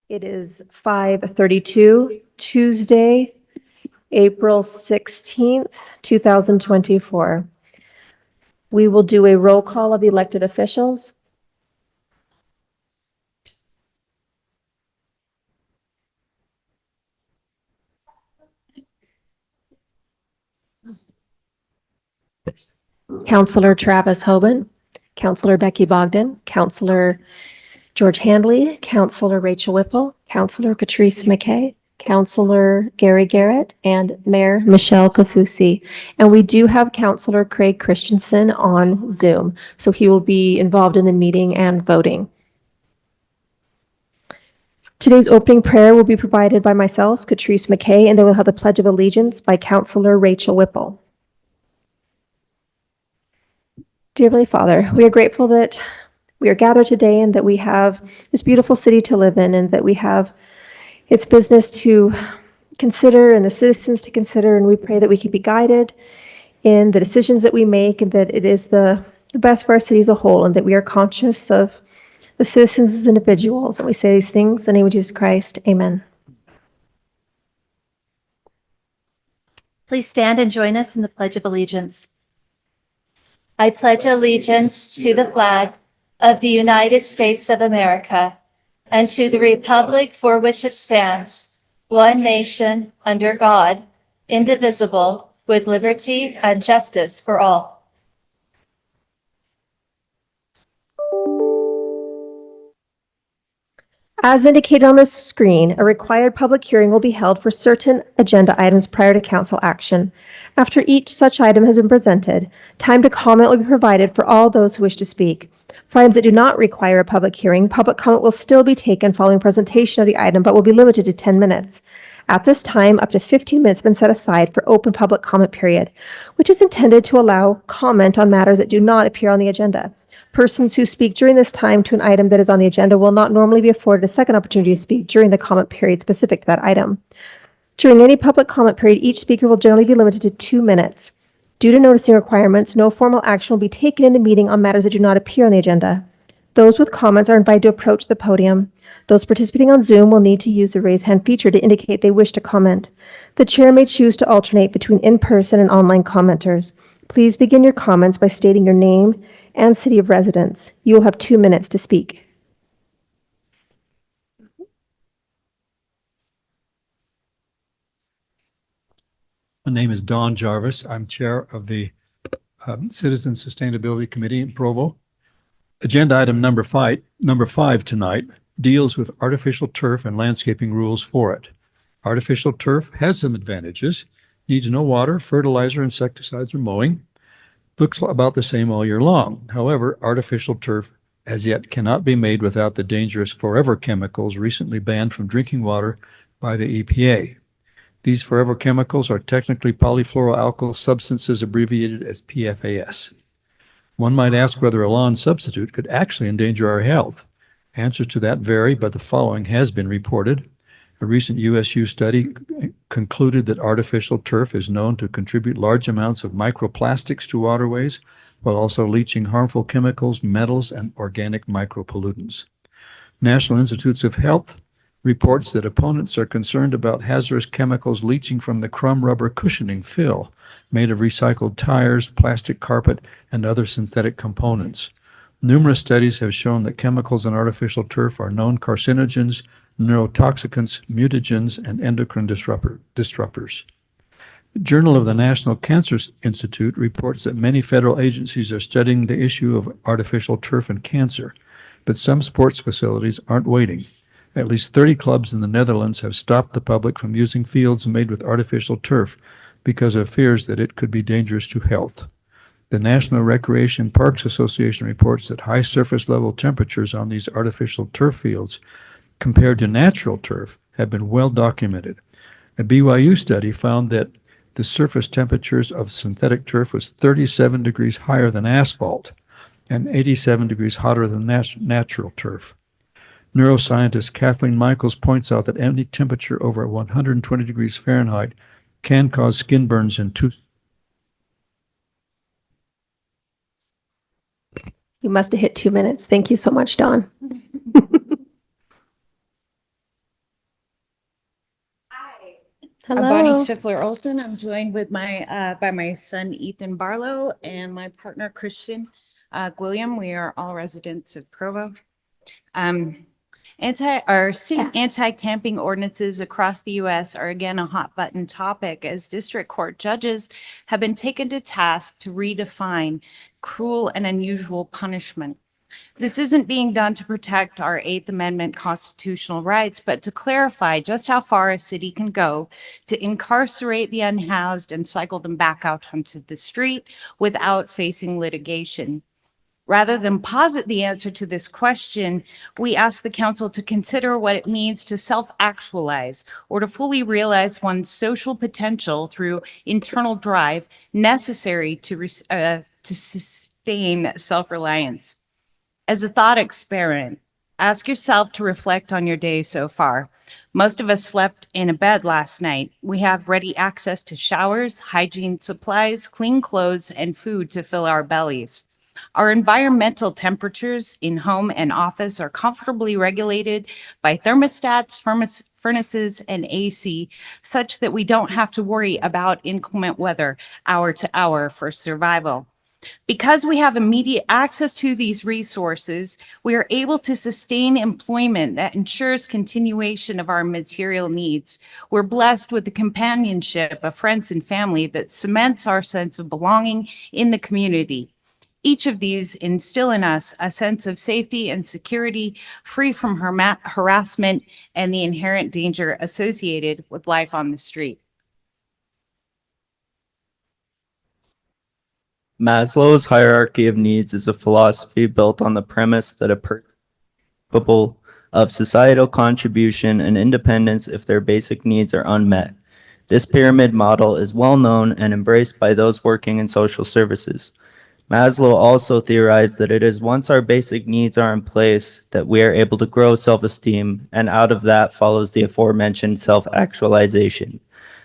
It is 5:32, Tuesday, April 16th, 2024. We will do a roll call of the elected officials. Councillor Travis Hoban, Councillor Becky Bogdan, Councillor George Handley, Councillor Rachel Whipple, Councillor Catrice McKay, Councillor Gary Garrett, and Mayor Michelle Kafusi. And we do have Councillor Craig Christensen on Zoom, so he will be involved in the meeting and voting. Today's opening prayer will be provided by myself, Catrice McKay, and then we'll have the Pledge of Allegiance by Councillor Rachel Whipple. Dear Heavenly Father, we are grateful that we are gathered today and that we have this beautiful city to live in and that we have its business to consider and the citizens to consider. And we pray that we can be guided in the decisions that we make and that it is the best for our city as a whole and that we are conscious of the citizens as individuals. And we say these things in the name of Jesus Christ. Amen. Please stand and join us in the Pledge of Allegiance. I pledge allegiance to the flag of the United States of America and to the republic for which it stands, one nation, under God, indivisible, with liberty and justice for all. As indicated on the screen, a required public hearing will be held for certain agenda items prior to council action. After each such item has been presented, time to comment will be provided for all those who wish to speak. For items that do not require a public hearing, public comment will still be taken following presentation of the item, but will be limited to 10 minutes. At this time, up to 15 minutes have been set aside for open public comment period, which is intended to allow comment on matters that do not appear on the agenda. Persons who speak during this time to an item that is on the agenda will not normally be afforded a second opportunity to speak during the comment period specific to that item. During any public comment period, each speaker will generally be limited to 2 minutes. Due to noticing requirements, no formal action will be taken in the meeting on matters that do not appear on the agenda. Those with comments are invited to approach the podium. Those participating on Zoom will need to use the raise hand feature to indicate they wish to comment. The chair may choose to alternate between in-person and online commenters. Please begin your comments by stating your name and city of residence. You will have 2 minutes to speak. My name is Don Jarvis. I'm chair of the Citizen Sustainability Committee in Provo. Agenda item number five tonight deals with artificial turf and landscaping rules for it. Artificial turf has some advantages, needs no water, fertilizer, insecticides, or mowing. Looks about the same all year long. However, artificial turf as yet cannot be made without the dangerous forever chemicals recently banned from drinking water by the EPA. These forever chemicals are technically polyfluoroalkyl substances abbreviated as PFAS. One might ask whether a lawn substitute could actually endanger our health. Answers to that vary, but the following has been reported. A recent USU study concluded that artificial turf is known to contribute large amounts of microplastics to waterways, while also leaching harmful chemicals, metals, and organic micropollutants. National Institutes of Health reports that opponents are concerned about hazardous chemicals leaching from the crumb rubber cushioning fill made of recycled tires, plastic carpet, and other synthetic components. Numerous studies have shown that chemicals in artificial turf are known carcinogens, neurotoxicants, mutagens, and endocrine disruptors. The Journal of the National Cancer Institute reports that many federal agencies are studying the issue of artificial turf and cancer, but some sports facilities aren't waiting. At least 30 clubs in the Netherlands have stopped the public from using fields made with artificial turf because of fears that it could be dangerous to health. The National Recreation Parks Association reports that high surface level temperatures on these artificial turf fields compared to natural turf have been well documented. A BYU study found that the surface temperatures of synthetic turf was 37 degrees higher than asphalt and 87 degrees hotter than natural turf. Neuroscientist Kathleen Michaels points out that any temperature over 120 degrees Fahrenheit can cause skin burns in two. You must have hit 2 minutes. Thank you so much, Don. I'm Bonnie Hello. Schiffler Olson. I'm joined with by my son Ethan Barlow and my partner Christian William. We are all residents of Provo. City anti-camping ordinances across the U.S. are again a hot button topic as district court judges have been taken to task to redefine cruel and unusual punishment. This isn't being done to protect our Eighth Amendment constitutional rights, but to clarify just how far a city can go to incarcerate the unhoused and cycle them back out onto the street without facing litigation. Rather than posit the answer to this question, we ask the council to consider what it means to self-actualize or to fully realize one's social potential through internal drive necessary to sustain self-reliance. As a thought experiment, ask yourself to reflect on your day so far. Most of us slept in a bed last night. We have ready access to showers, hygiene supplies, clean clothes, and food to fill our bellies. Our environmental temperatures in home and office are comfortably regulated by thermostats, furnaces, and AC, such that we don't have to worry about inclement weather hour to hour for survival. Because we have immediate access to these resources, we are able to sustain employment that ensures continuation of our material needs. We're blessed with the companionship of friends and family that cements our sense of belonging in the community. Each of these instill in us a sense of safety and security, free from harassment and the inherent danger associated with life on the street. Maslow's hierarchy of needs is a philosophy built on the premise that a person is capable of societal contribution and independence if their basic needs are unmet. This pyramid model is well known and embraced by those working in social services. Maslow also theorized that it is once our basic needs are in place that we are able to grow self-esteem, and out of that follows the aforementioned self-actualization.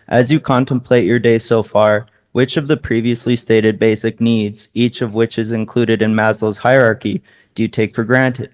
As you contemplate your day so far, which of the previously stated basic needs, each of which is included in Maslow's hierarchy, do you take for granted?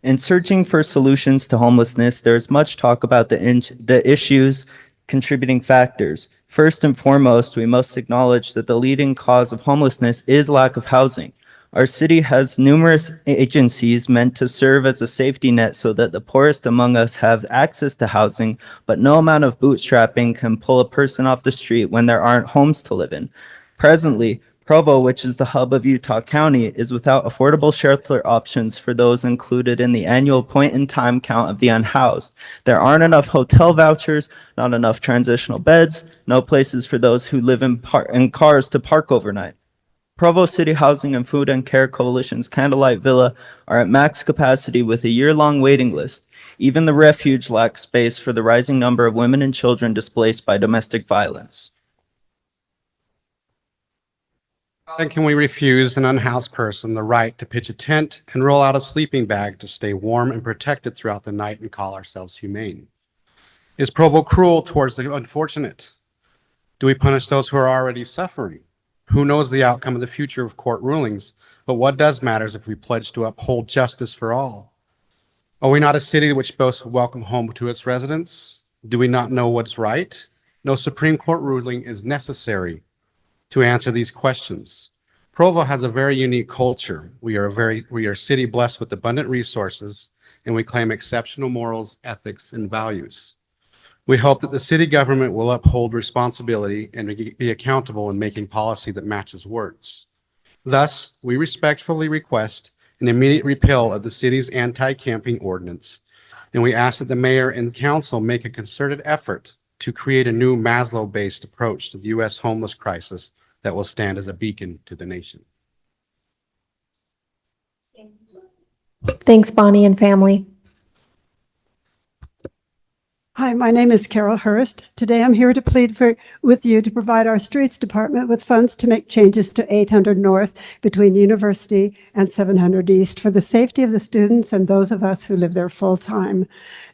In searching for solutions to homelessness, there is much talk about the issues contributing factors. First and foremost, we must acknowledge that the leading cause of homelessness is lack of housing. Our city has numerous agencies meant to serve as a safety net so that the poorest among us have access to housing, but no amount of bootstrapping can pull a person off the street when there aren't homes to live in. Presently, Provo, which is the hub of Utah County, is without affordable shelter options for those included in the annual point-in-time count of the unhoused. There aren't enough hotel vouchers, not enough transitional beds, no places for those who live in cars to park overnight. Provo City Housing and Food and Care Coalition's Candlelight Villa are at max capacity with a year-long waiting list. Even the refuge lacks space for the rising number of women and children displaced by domestic violence. And can we refuse an unhoused person the right to pitch a tent and roll out a sleeping bag to stay warm and protected throughout the night and call ourselves humane? Is Provo cruel towards the unfortunate? Do we punish those who are already suffering? Who knows the outcome of the future of court rulings, but what does matter is if we pledge to uphold justice for all. Are we not a city which boasts a welcome home to its residents? Do we not know what's right? No Supreme Court ruling is necessary to answer these questions. Provo has a very unique culture. We are a city blessed with abundant resources, and we claim exceptional morals, ethics, and values. We hope that the city government will uphold responsibility and be accountable in making policy that matches words. Thus, we respectfully request an immediate repeal of the city's anti-camping ordinance, and we ask that the mayor and council make a concerted effort to create a new Maslow-based approach to the U.S. homeless crisis that will stand as a beacon to the nation. Thanks, Bonnie and family. Hi, my name is Carol Hurst. Today I'm here to plead with you to provide our streets department with funds to make changes to 800 North between University and 700 East for the safety of the students and those of us who live there full time.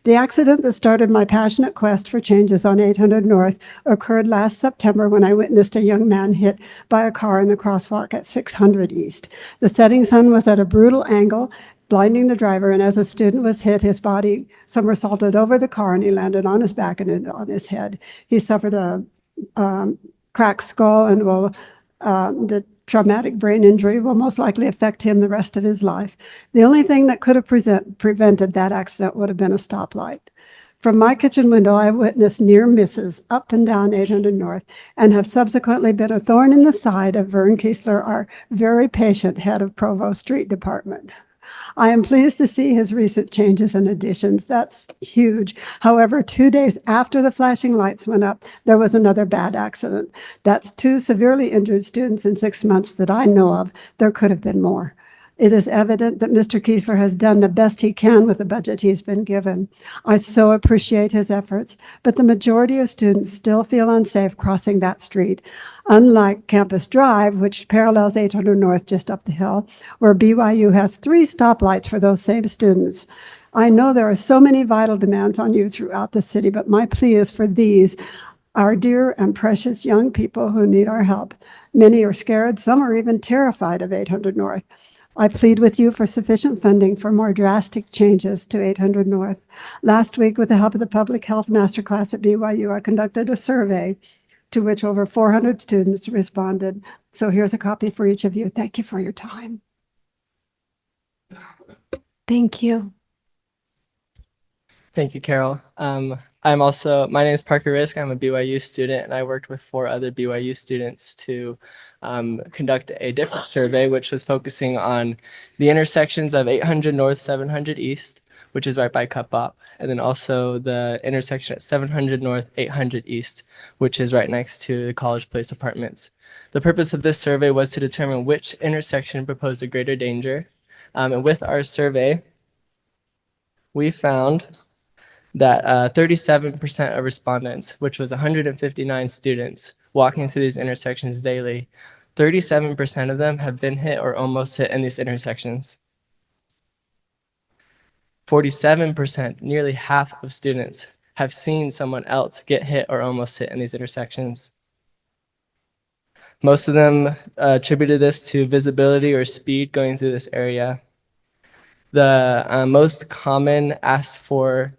The accident that started my passionate quest for changes on 800 North occurred last September when I witnessed a young man hit by a car in the crosswalk at 600 East. The setting sun was at a brutal angle blinding the driver. And as a student was hit, his body somersaulted over the car and he landed on his back and on his head. He suffered a cracked skull and the traumatic brain injury will most likely affect him the rest of his life. The only thing that could have prevented that accident would have been a stoplight. From my kitchen window, I witnessed near misses up and down 800 North and have subsequently been a thorn in the side of Vern Kiesler, our very patient head of Provo Street Department. I am pleased to see his recent changes and additions. That's huge. However, 2 days after the flashing lights went up, there was another bad accident. That's 2 severely injured students in 6 months that I know of. There could have been more. It is evident that Mr. Kiesler has done the best he can with the budget he's been given. I so appreciate his efforts, but the majority of students still feel unsafe crossing that street. Unlike Campus Drive, which parallels 800 North just up the hill, where BYU has 3 stoplights for those same students. I know there are so many vital demands on you throughout the city, but my plea is for these, our dear and precious young people who need our help. Many are scared, some are even terrified of 800 North. I plead with you for sufficient funding for more drastic changes to 800 North. Last week, with the help of the Public Health Masterclass at BYU, I conducted a survey to which over 400 students responded. So here's a copy for each of you. Thank you for your time. Thank you. Thank you, Carol. My name is Parker Risk. I'm a BYU student, and I worked with 4 other BYU students to conduct a different survey, which was focusing on the intersections of 800 North, 700 East, which is right by Cup Bop, and then also the intersection at 700 North, 800 East, which is right next to the College Place apartments. The purpose of this survey was to determine which intersection proposed a greater danger. And with our survey, we found that 37% of respondents, which was 159 students walking through these intersections daily, 37% of them have been hit or almost hit in these intersections. 47%, nearly half of students, have seen someone else get hit or almost hit in these intersections. Most of them attributed this to visibility or speed going through this area. The most common asked for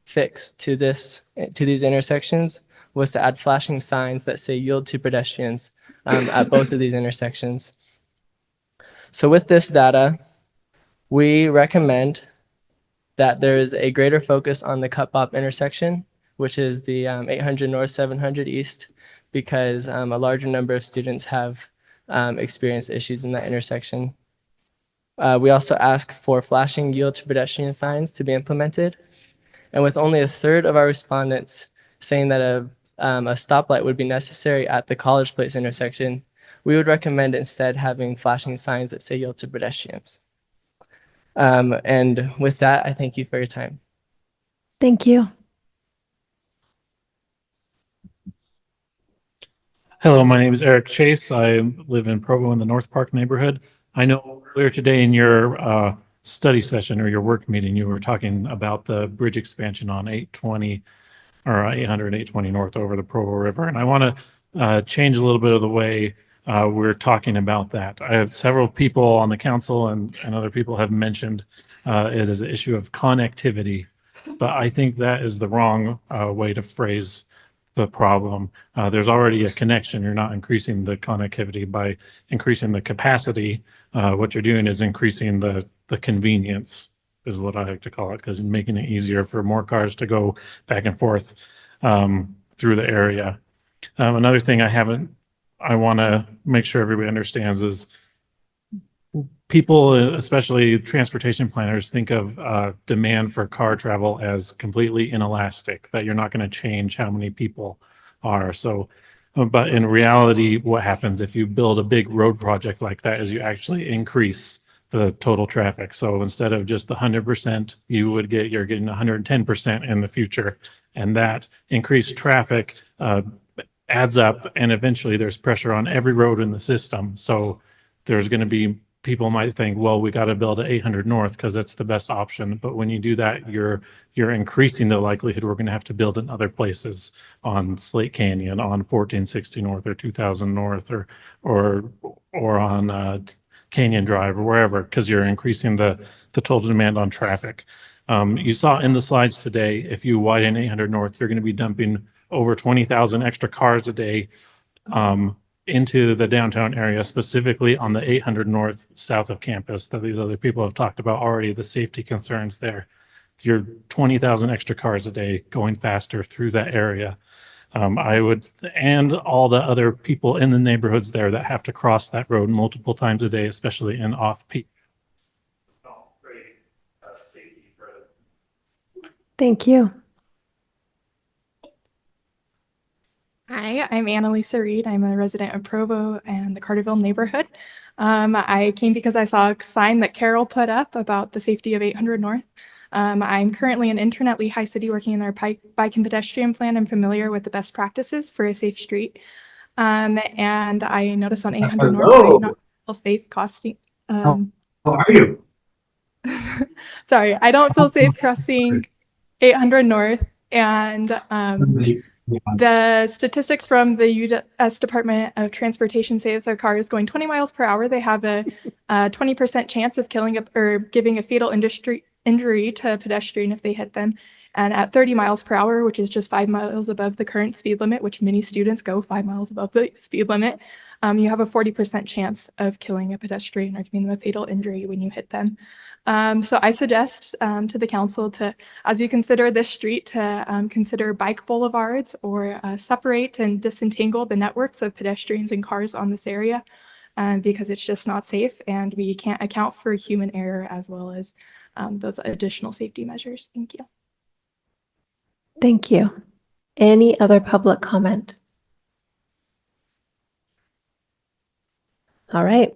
fix to these intersections was to add flashing signs that say yield to pedestrians at both of these intersections. So with this data, we recommend that there is a greater focus on the Cup Bop intersection, which is the 800 North, 700 East, because a larger number of students have experienced issues in that intersection. We also ask for flashing yield to pedestrian signs to be implemented. And with only 1/3 of our respondents saying that a stoplight would be necessary at the College Place intersection, we would recommend instead having flashing signs that say yield to pedestrians. And with that, I thank you for your time. Thank you. Hello, my name is Eric Chase. I live in Provo in the North Park neighborhood. I know earlier today in your study session or your work meeting, you were talking about the bridge expansion on 820 or 800 820 North over the Provo River. And I want to change a little bit of the way we're talking about that. I have several people on the council and other people have mentioned it as an issue of connectivity, but I think that is the wrong way to phrase the problem. There's already a connection. You're not increasing the connectivity by increasing the capacity. What you're doing is increasing the convenience, is what I like to call it, because you're making it easier for more cars to go back and forth through the area. Another thing I want to make sure everybody understands is people, especially transportation planners, think of demand for car travel as completely inelastic, that you're not going to change how many people are. So, but in reality, what happens if you build a big road project like that is you actually increase the total traffic. So instead of just the 100%, you're getting 110% in the future. And that increased traffic adds up, and eventually there's pressure on every road in the system. So there's going to be, people might think, well, we got to build an 800 North because that's the best option. But when you do that, you're increasing the likelihood we're going to have to build in other places, on Slate Canyon, on 1460 North or 2000 North, or on Canyon Drive or wherever, because you're increasing the total demand on traffic. You saw in the slides today, if you widen 800 North, you're going to be dumping over 20,000 extra cars a day into the downtown area, specifically on the 800 North south of campus that these other people have talked about already, the safety concerns there. You're 20,000 extra cars a day going faster through that area. I would, and all the other people in the neighborhoods there that have to cross that road multiple times a day, especially in off-peak. Thank you. Hi, I'm Annalisa Reed. I'm a resident of Provo and the Carterville neighborhood. I came because I saw a sign that Carol put up about the safety of 800 North. I'm currently an intern at Lehigh City working in their bike and pedestrian plan. I'm familiar with the best practices for a safe street. And I noticed on 800 North, I do not feel safe crossing. How are you? Sorry, I don't feel safe crossing 800 North. And the statistics from the U.S. Department of Transportation say if their car is going 20 miles per hour, they have a 20% chance of killing or giving a fatal injury to a pedestrian if they hit them. And at 30 miles per hour, which is just 5 miles above the current speed limit, which many students go 5 miles above the speed limit, you have a 40% chance of killing a pedestrian or giving them a fatal injury when you hit them. So I suggest to the council to, as we consider this street, to consider bike boulevards or separate and disentangle the networks of pedestrians and cars on this area because it's just not safe and we can't account for human error as well as those additional safety measures. Thank you. Thank you. Any other public comment? All right.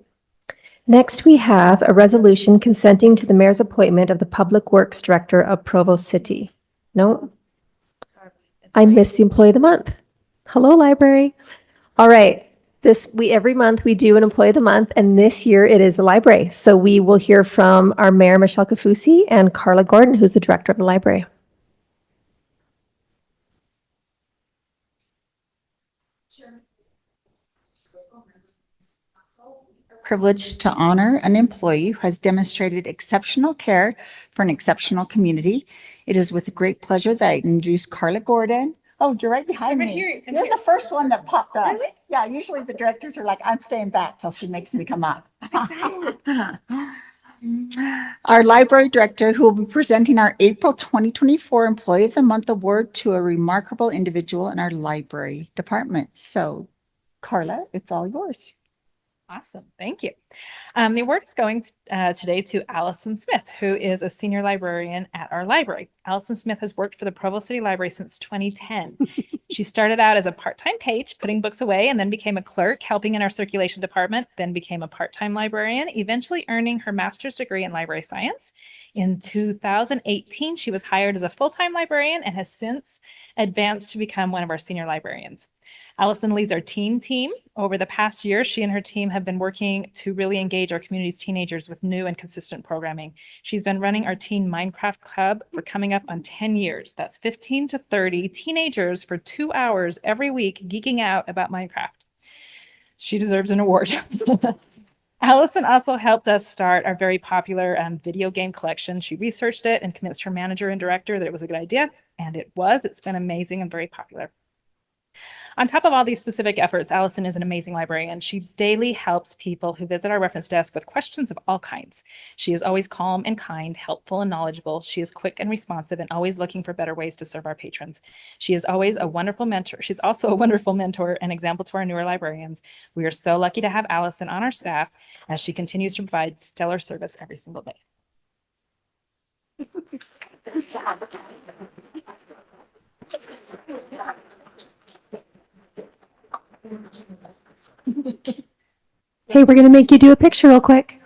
Next, we have a resolution consenting to the mayor's appointment of the Public Works Director of Provo City. No? I missed the Employee of the Month. Hello, library. All right. Every month we do an Employee of the Month, and this year it is the library. So we will hear from our Mayor, Michelle Kafusi, and Carla Gordon, who's the Director of the library. Privileged to honor an employee who has demonstrated exceptional care for an exceptional community. It is with great pleasure that I introduce Carla Gordon. Oh, you're right behind me. You're the first one that popped up. Really? Yeah, usually the directors are like, I'm staying back till she makes me come up. Our library director, who will be presenting our April 2024 Employee of the Month award to a remarkable individual in our library department. So, Carla, it's all yours. Awesome. Thank you. The award is going today to Allison Smith, who is a senior librarian at our library. Allison Smith has worked for the Provo City Library since 2010. She started out as a part-time page, putting books away, and then became a clerk, helping in our circulation department, then became a part-time librarian, eventually earning her master's degree in library science. In 2018, she was hired as a full-time librarian and has since advanced to become one of our senior librarians. Allison leads our teen team. Over the past year, she and her team have been working to really engage our community's teenagers with new and consistent programming. She's been running our teen Minecraft club for coming up on 10 years. That's 15 to 30 teenagers for 2 hours every week geeking out about Minecraft. She deserves an award. Allison also helped us start our very popular video game collection. She researched it and convinced her manager and director that it was a good idea, and it was. It's been amazing and very popular. On top of all these specific efforts, Allison is an amazing librarian. She daily helps people who visit our reference desk with questions of all kinds. She is always calm and kind, helpful and knowledgeable. She is quick and responsive and always looking for better ways to serve our patrons. She is always a wonderful mentor. She's also a wonderful mentor and example to our newer librarians. We are so lucky to have Allison on our staff as she continues to provide stellar service every single day. Hey, we're going to make you do a picture real quick.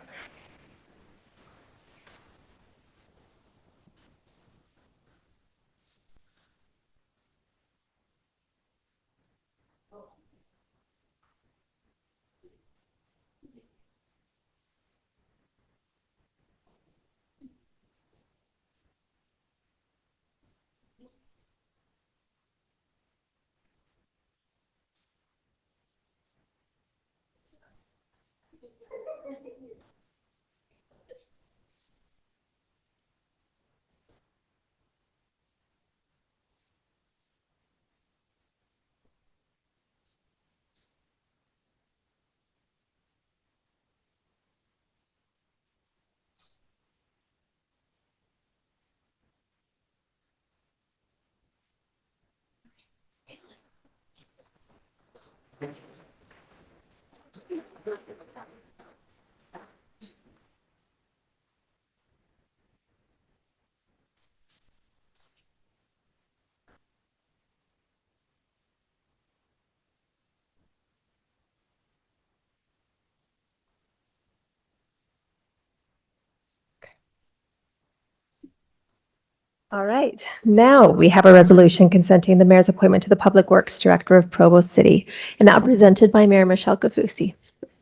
All right, now we have a resolution consenting the mayor's appointment to the Public Works Director of Provo City, and now presented by Mayor Michelle Kafusi.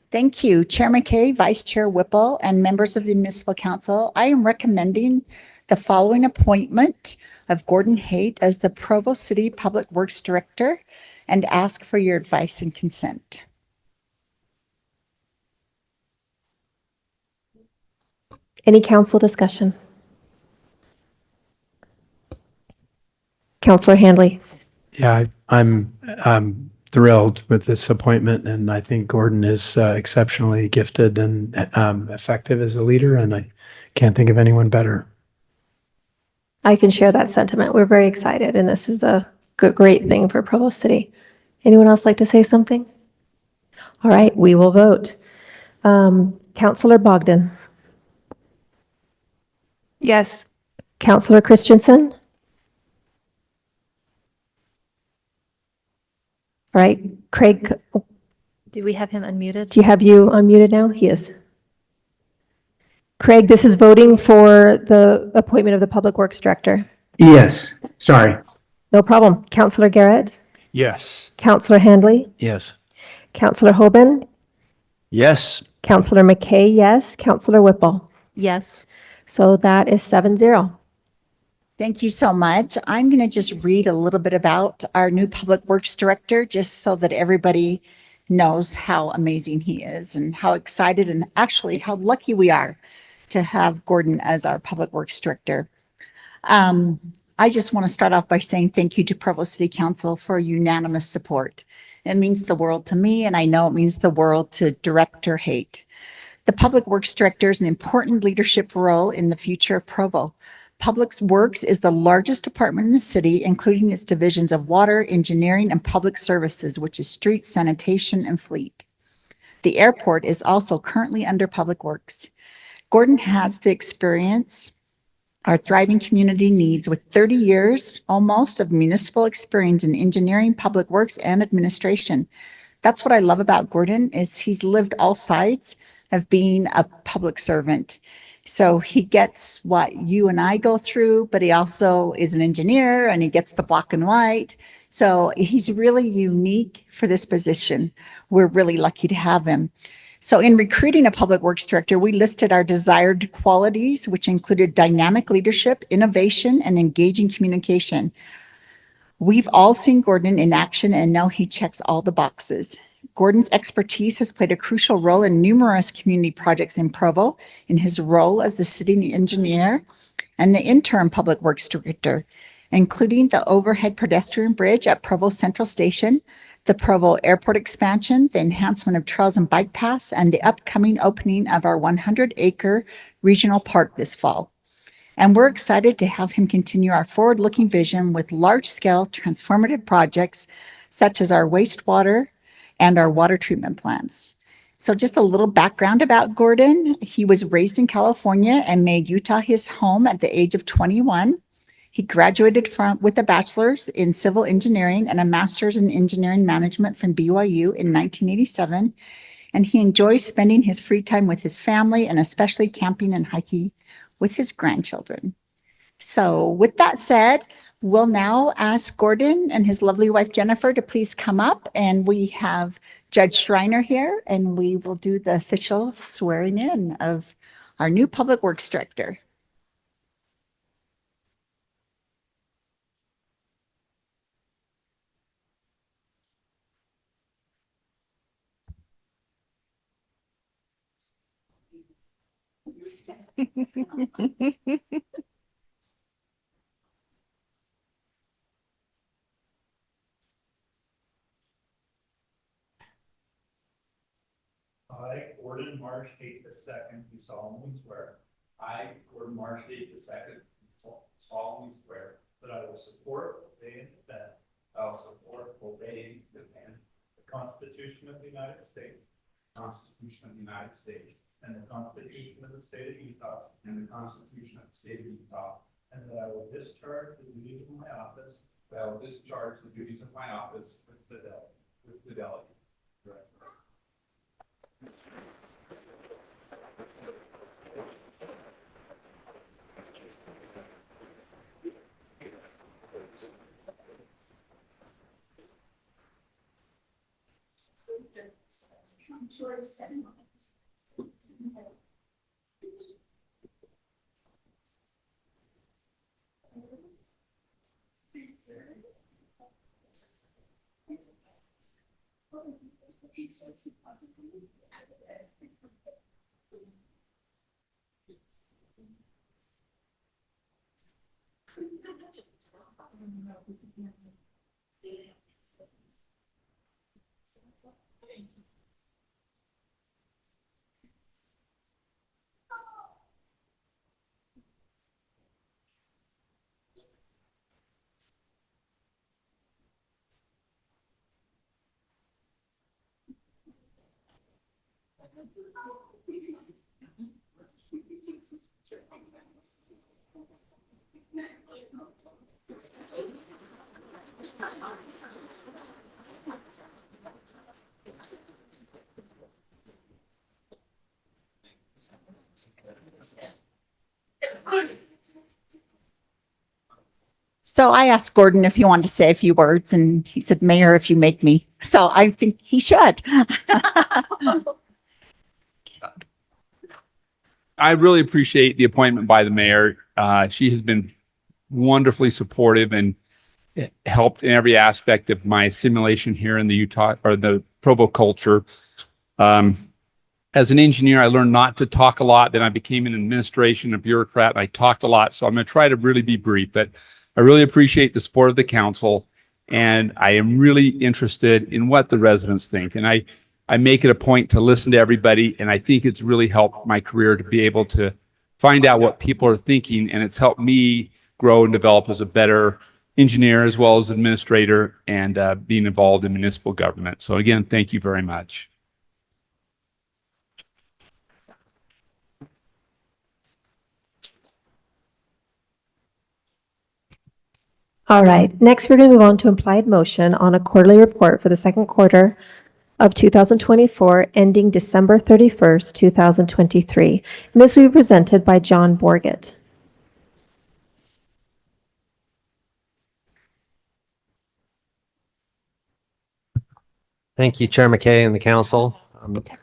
Thank you, Chair McKay, Vice Chair Whipple, and members of the Municipal Council. I am recommending the following appointment of Gordon Haight as the Provo City Public Works Director and ask for your advice and consent. Any council discussion? Councillor Handley. Yeah, I'm thrilled with this appointment, and I think Gordon is exceptionally gifted and effective as a leader, and I can't think of anyone better. I can share that sentiment. We're very excited, and this is a great thing for Provo City. Anyone else like to say something? All right, we will vote. Councillor Bogdan. Yes. Councillor Christensen. All right, Craig, Do we have him unmuted? do you have you unmuted now? He is. Craig, this is voting for the appointment of the Public Works Director. Yes, sorry. No problem. Councillor Garrett, Yes. Councillor Handley, Yes. Councillor Hoban, Yes. Councillor McKay, yes. Councillor Whipple. Yes. So that is 7-0. Thank you so much. I'm going to just read a little bit about our new Public Works Director, just so that everybody knows how amazing he is and how excited and actually how lucky we are to have Gordon as our Public Works Director. I just want to start off by saying thank you to Provo City Council for unanimous support. It means the world to me, and I know it means the world to Director Haight. The Public Works Director is an important leadership role in the future of Provo. Public Works is the largest department in the city, including its divisions of water, engineering, and public services, which is street, sanitation, and fleet. The airport is also currently under Public Works. Gordon has the experience our thriving community needs with 30 years almost of municipal experience in engineering, public works, and administration. That's what I love about Gordon is he's lived all sides of being a public servant. So he gets what you and I go through, but he also is an engineer and he gets the black and white. So he's really unique for this position. We're really lucky to have him. So in recruiting a public works director, we listed our desired qualities, which included dynamic leadership, innovation, and engaging communication. We've all seen Gordon in action and know he checks all the boxes. Gordon's expertise has played a crucial role in numerous community projects in Provo in his role as the city engineer and the interim public works director, including the overhead pedestrian bridge at Provo Central Station, the Provo Airport expansion, the enhancement of trails and bike paths, and the upcoming opening of our 100-acre regional park this fall. And we're excited to have him continue our forward-looking vision with large-scale transformative projects such as our wastewater and our water treatment plants. So just a little background about Gordon. He was raised in California and made Utah his home at the age of 21. He graduated with a bachelor's in civil engineering and a master's in engineering management from BYU in 1987. And he enjoys spending his free time with his family and especially camping and hiking with his grandchildren. So with that said, we'll now ask Gordon and his lovely wife Jennifer to please come up, and we have Judge Schreiner here, and we will do the official swearing in of our new Public Works Director. I, Gordon Marsh, 8th the 2nd, do solemnly swear. I, Gordon Marsh, 8th the 2nd, solemnly swear that I will support, obey, and defend. I will support, obey, and defend the Constitution of the United States, Constitution of the United States, and the Constitution of the State of Utah, and the Constitution of the State of Utah, and that I will discharge the duties of my office. That I will discharge the duties of my office with fidelity. With fidelity. Right. So I asked Gordon if he wanted to say a few words, and he said, Mayor, if you make me. So I think he should. I really appreciate the appointment by the mayor. She has been wonderfully supportive and helped in every aspect of my assimilation here in the Utah or the Provo culture. As an engineer, I learned not to talk a lot. Then I became an administration, a bureaucrat, and I talked a lot. So I'm going to try to really be brief, but I really appreciate the support of the council, and I am really interested in what the residents think. And I make it a point to listen to everybody, and I think it's really helped my career to be able to find out what people are thinking, and it's helped me grow and develop as a better engineer as well as administrator and being involved in municipal government. So again, thank you very much. All right, next we're going to move on to implied motion on a quarterly report for the second quarter of 2024 ending December 31st, 2023. And this will be presented by John Borgett. Thank you, Chair McKay and the council. I'm looking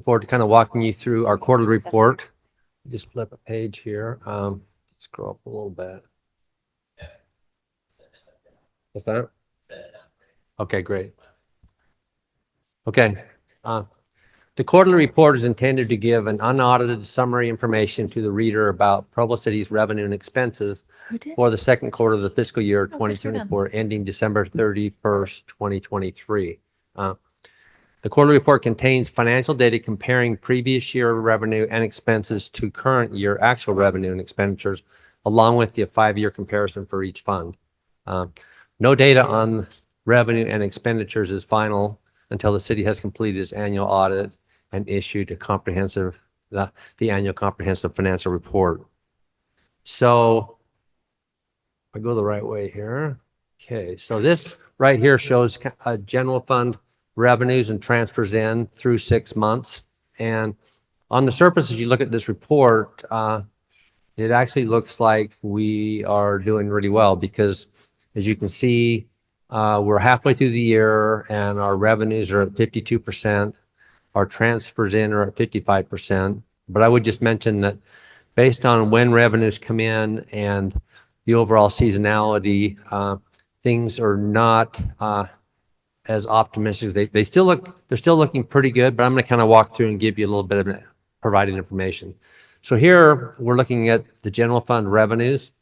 forward to kind of walking you through our quarterly report. Just flip a page here. Scroll up a little bit. What's that? Okay, great. Okay. The quarterly report is intended to give an unaudited summary information to the reader about Provo City's revenue and expenses for the second quarter of the fiscal year 2024 ending December 31st, 2023. The quarterly report contains financial data comparing previous year revenue and expenses to current year actual revenue and expenditures, along with the 5-year comparison for each fund. No data on revenue and expenditures is final until the city has completed its annual audit and issued a comprehensive, the annual comprehensive financial report. So I go the right way here. Okay, so this right here shows general fund revenues and transfers in through 6 months. And on the surface, as you look at this report, it actually looks like we are doing really well because, as you can see, we're halfway through the year and our revenues are at 52%. Our transfers in are at 55%. But I would just mention that based on when revenues come in and the overall seasonality, things are not as optimistic. They're still looking pretty good, but I'm going to kind of walk through and give you a little bit of providing information. So here we're looking at the general fund revenues,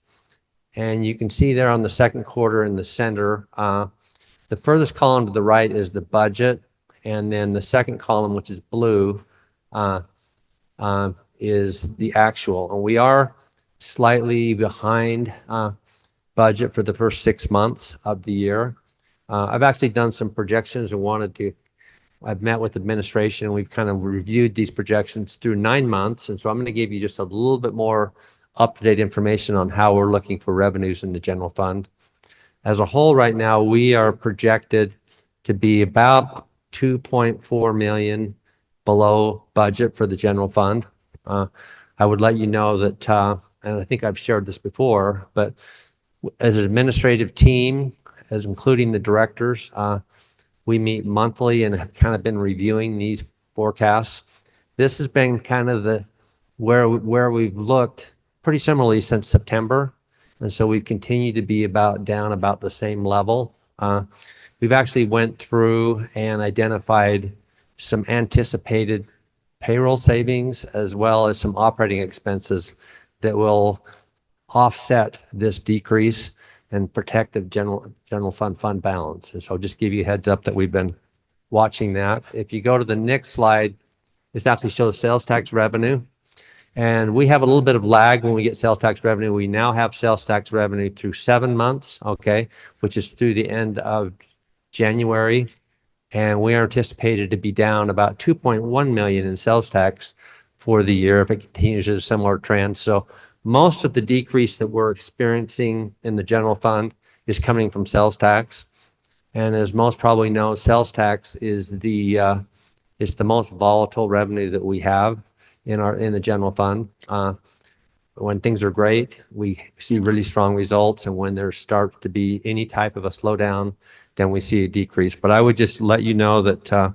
and you can see there on the second quarter in the center, the furthest column to the right is the budget, and then the second column, which is blue, is the actual. And we are slightly behind budget for the first 6 months of the year. I've actually done some projections and I've met with administration. We've kind of reviewed these projections through 9 months. And so I'm going to give you just a little bit more up-to-date information on how we're looking for revenues in the general fund. As a whole, right now, we are projected to be about 2.4 million below budget for the general fund. I would let you know that, and I think I've shared this before, but as an administrative team, as including the directors, we meet monthly and have kind of been reviewing these forecasts. This has been kind of where we've looked pretty similarly since September. And so we've continued to be down about the same level. We've actually went through and identified some anticipated payroll savings as well as some operating expenses that will offset this decrease and protect the general fund balance. And so just give you a heads up that we've been watching that. If you go to the next slide, this actually shows sales tax revenue. And we have a little bit of lag when we get sales tax revenue. We now have sales tax revenue through 7 months, okay, which is through the end of January. And we are anticipated to be down about 2.1 million in sales tax for the year if it continues at a similar trend. So most of the decrease that we're experiencing in the general fund is coming from sales tax. And as most probably know, sales tax is the most volatile revenue that we have in the general fund. When things are great, we see really strong results, and when there starts to be any type of a slowdown, then we see a decrease. But I would just let you know that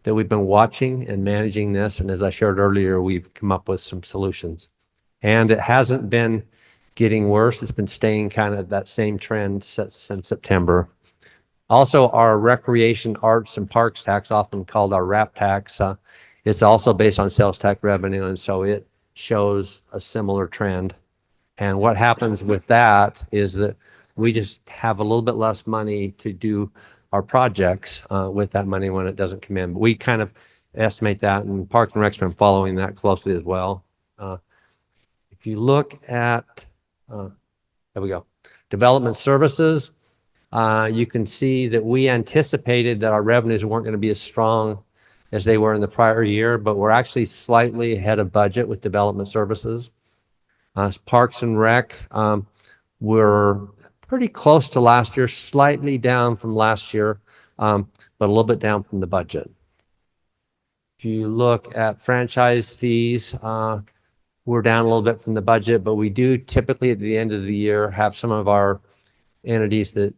we've been watching and managing this, and as I shared earlier, we've come up with some solutions. And it hasn't been getting worse. It's been staying kind of that same trend since September. Also, our recreation, arts, and parks tax, often called our RAP tax, it's also based on sales tax revenue, and so it shows a similar trend. And what happens with that is that we just have a little bit less money to do our projects with that money when it doesn't come in. But we kind of estimate that, and Parks and Rec's been following that closely as well. If you look at, there we go, development services, you can see that we anticipated that our revenues weren't going to be as strong as they were in the prior year, but we're actually slightly ahead of budget with development services. Parks and Rec, we're pretty close to last year, slightly down from last year, but a little bit down from the budget. If you look at franchise fees, we're down a little bit from the budget, but we do typically at the end of the year have some of our entities that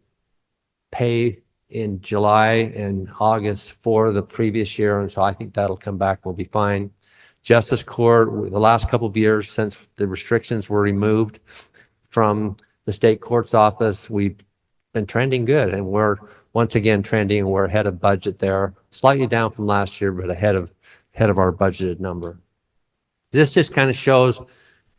pay in July and August for the previous year, and so I think that'll come back. We'll be fine. Justice Court, the last couple of years since the restrictions were removed from the state court's office, we've been trending good, and we're once again trending. We're ahead of budget there, slightly down from last year, but ahead of our budgeted number. This just kind of shows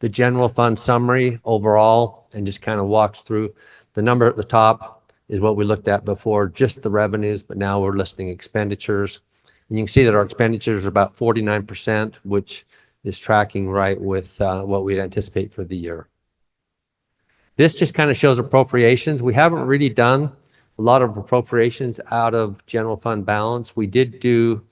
the general fund summary overall and just kind of walks through. The number at the top is what we looked at before, just the revenues, but now we're listing expenditures. And you can see that our expenditures are about 49%, which is tracking right with what we'd anticipate for the year. This just kind of shows appropriations. We haven't really done a lot of appropriations out of general fund balance. We did do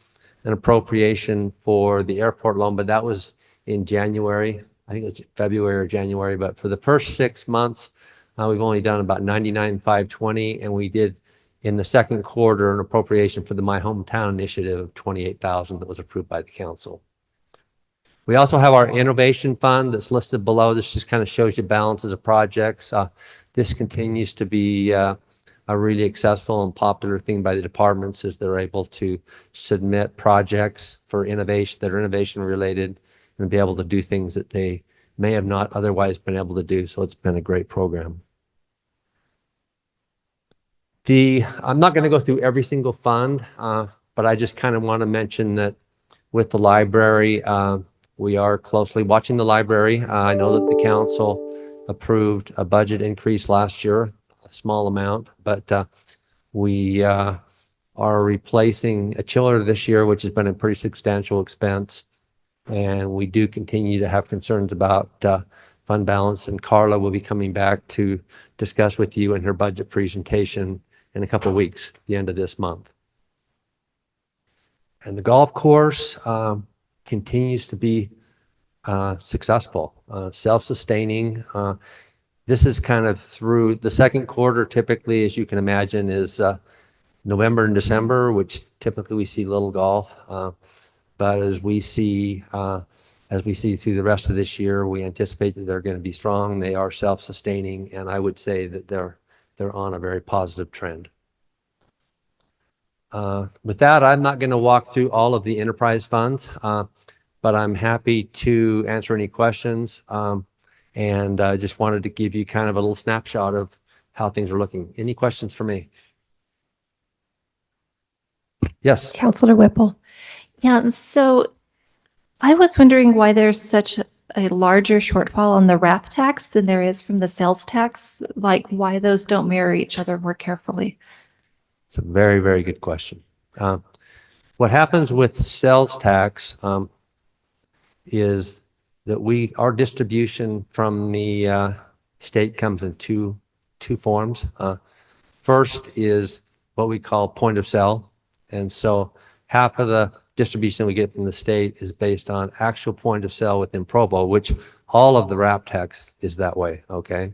an appropriation for the airport loan, but that was in January. I think it was February or January, but for the first 6 months, we've only done about 99,520, and we did in the second quarter an appropriation for the My Hometown initiative of 28,000 that was approved by the council. We also have our innovation fund that's listed below. This just kind of shows you balances of projects. This continues to be a really accessible and popular thing by the departments as they're able to submit projects for innovation that are innovation related and be able to do things that they may have not otherwise been able to do. So it's been a great program. I'm not going to go through every single fund, but I just kind of want to mention that with the library, We are closely watching the library. I know that the council approved a budget increase last year, a small amount, but we are replacing a chiller this year, which has been a pretty substantial expense. And we do continue to have concerns about fund balance, and Carla will be coming back to discuss with you in her budget presentation in a couple of weeks, the end of this month. And the golf course continues to be successful, self-sustaining. This is kind of through the second quarter, typically, as you can imagine, is November and December, which typically we see little golf. But as we see through the rest of this year, we anticipate that they're going to be strong. They are self-sustaining, and I would say that they're on a very positive trend. With that, I'm not going to walk through all of the enterprise funds, but I'm happy to answer any questions. And just wanted to give you kind of a little snapshot of how things are looking. Any questions for me? Yes. Councilor Whipple. Yeah, so I was wondering why there's such a larger shortfall on the RAP tax than there is from the sales tax, like why those don't mirror each other more carefully. It's a very, very good question. What happens with sales tax is that our distribution from the state comes in two forms. First is what we call point of sale. And so half of the distribution we get from the state is based on actual point of sale within Provo, which all of the RAP tax is that way, okay?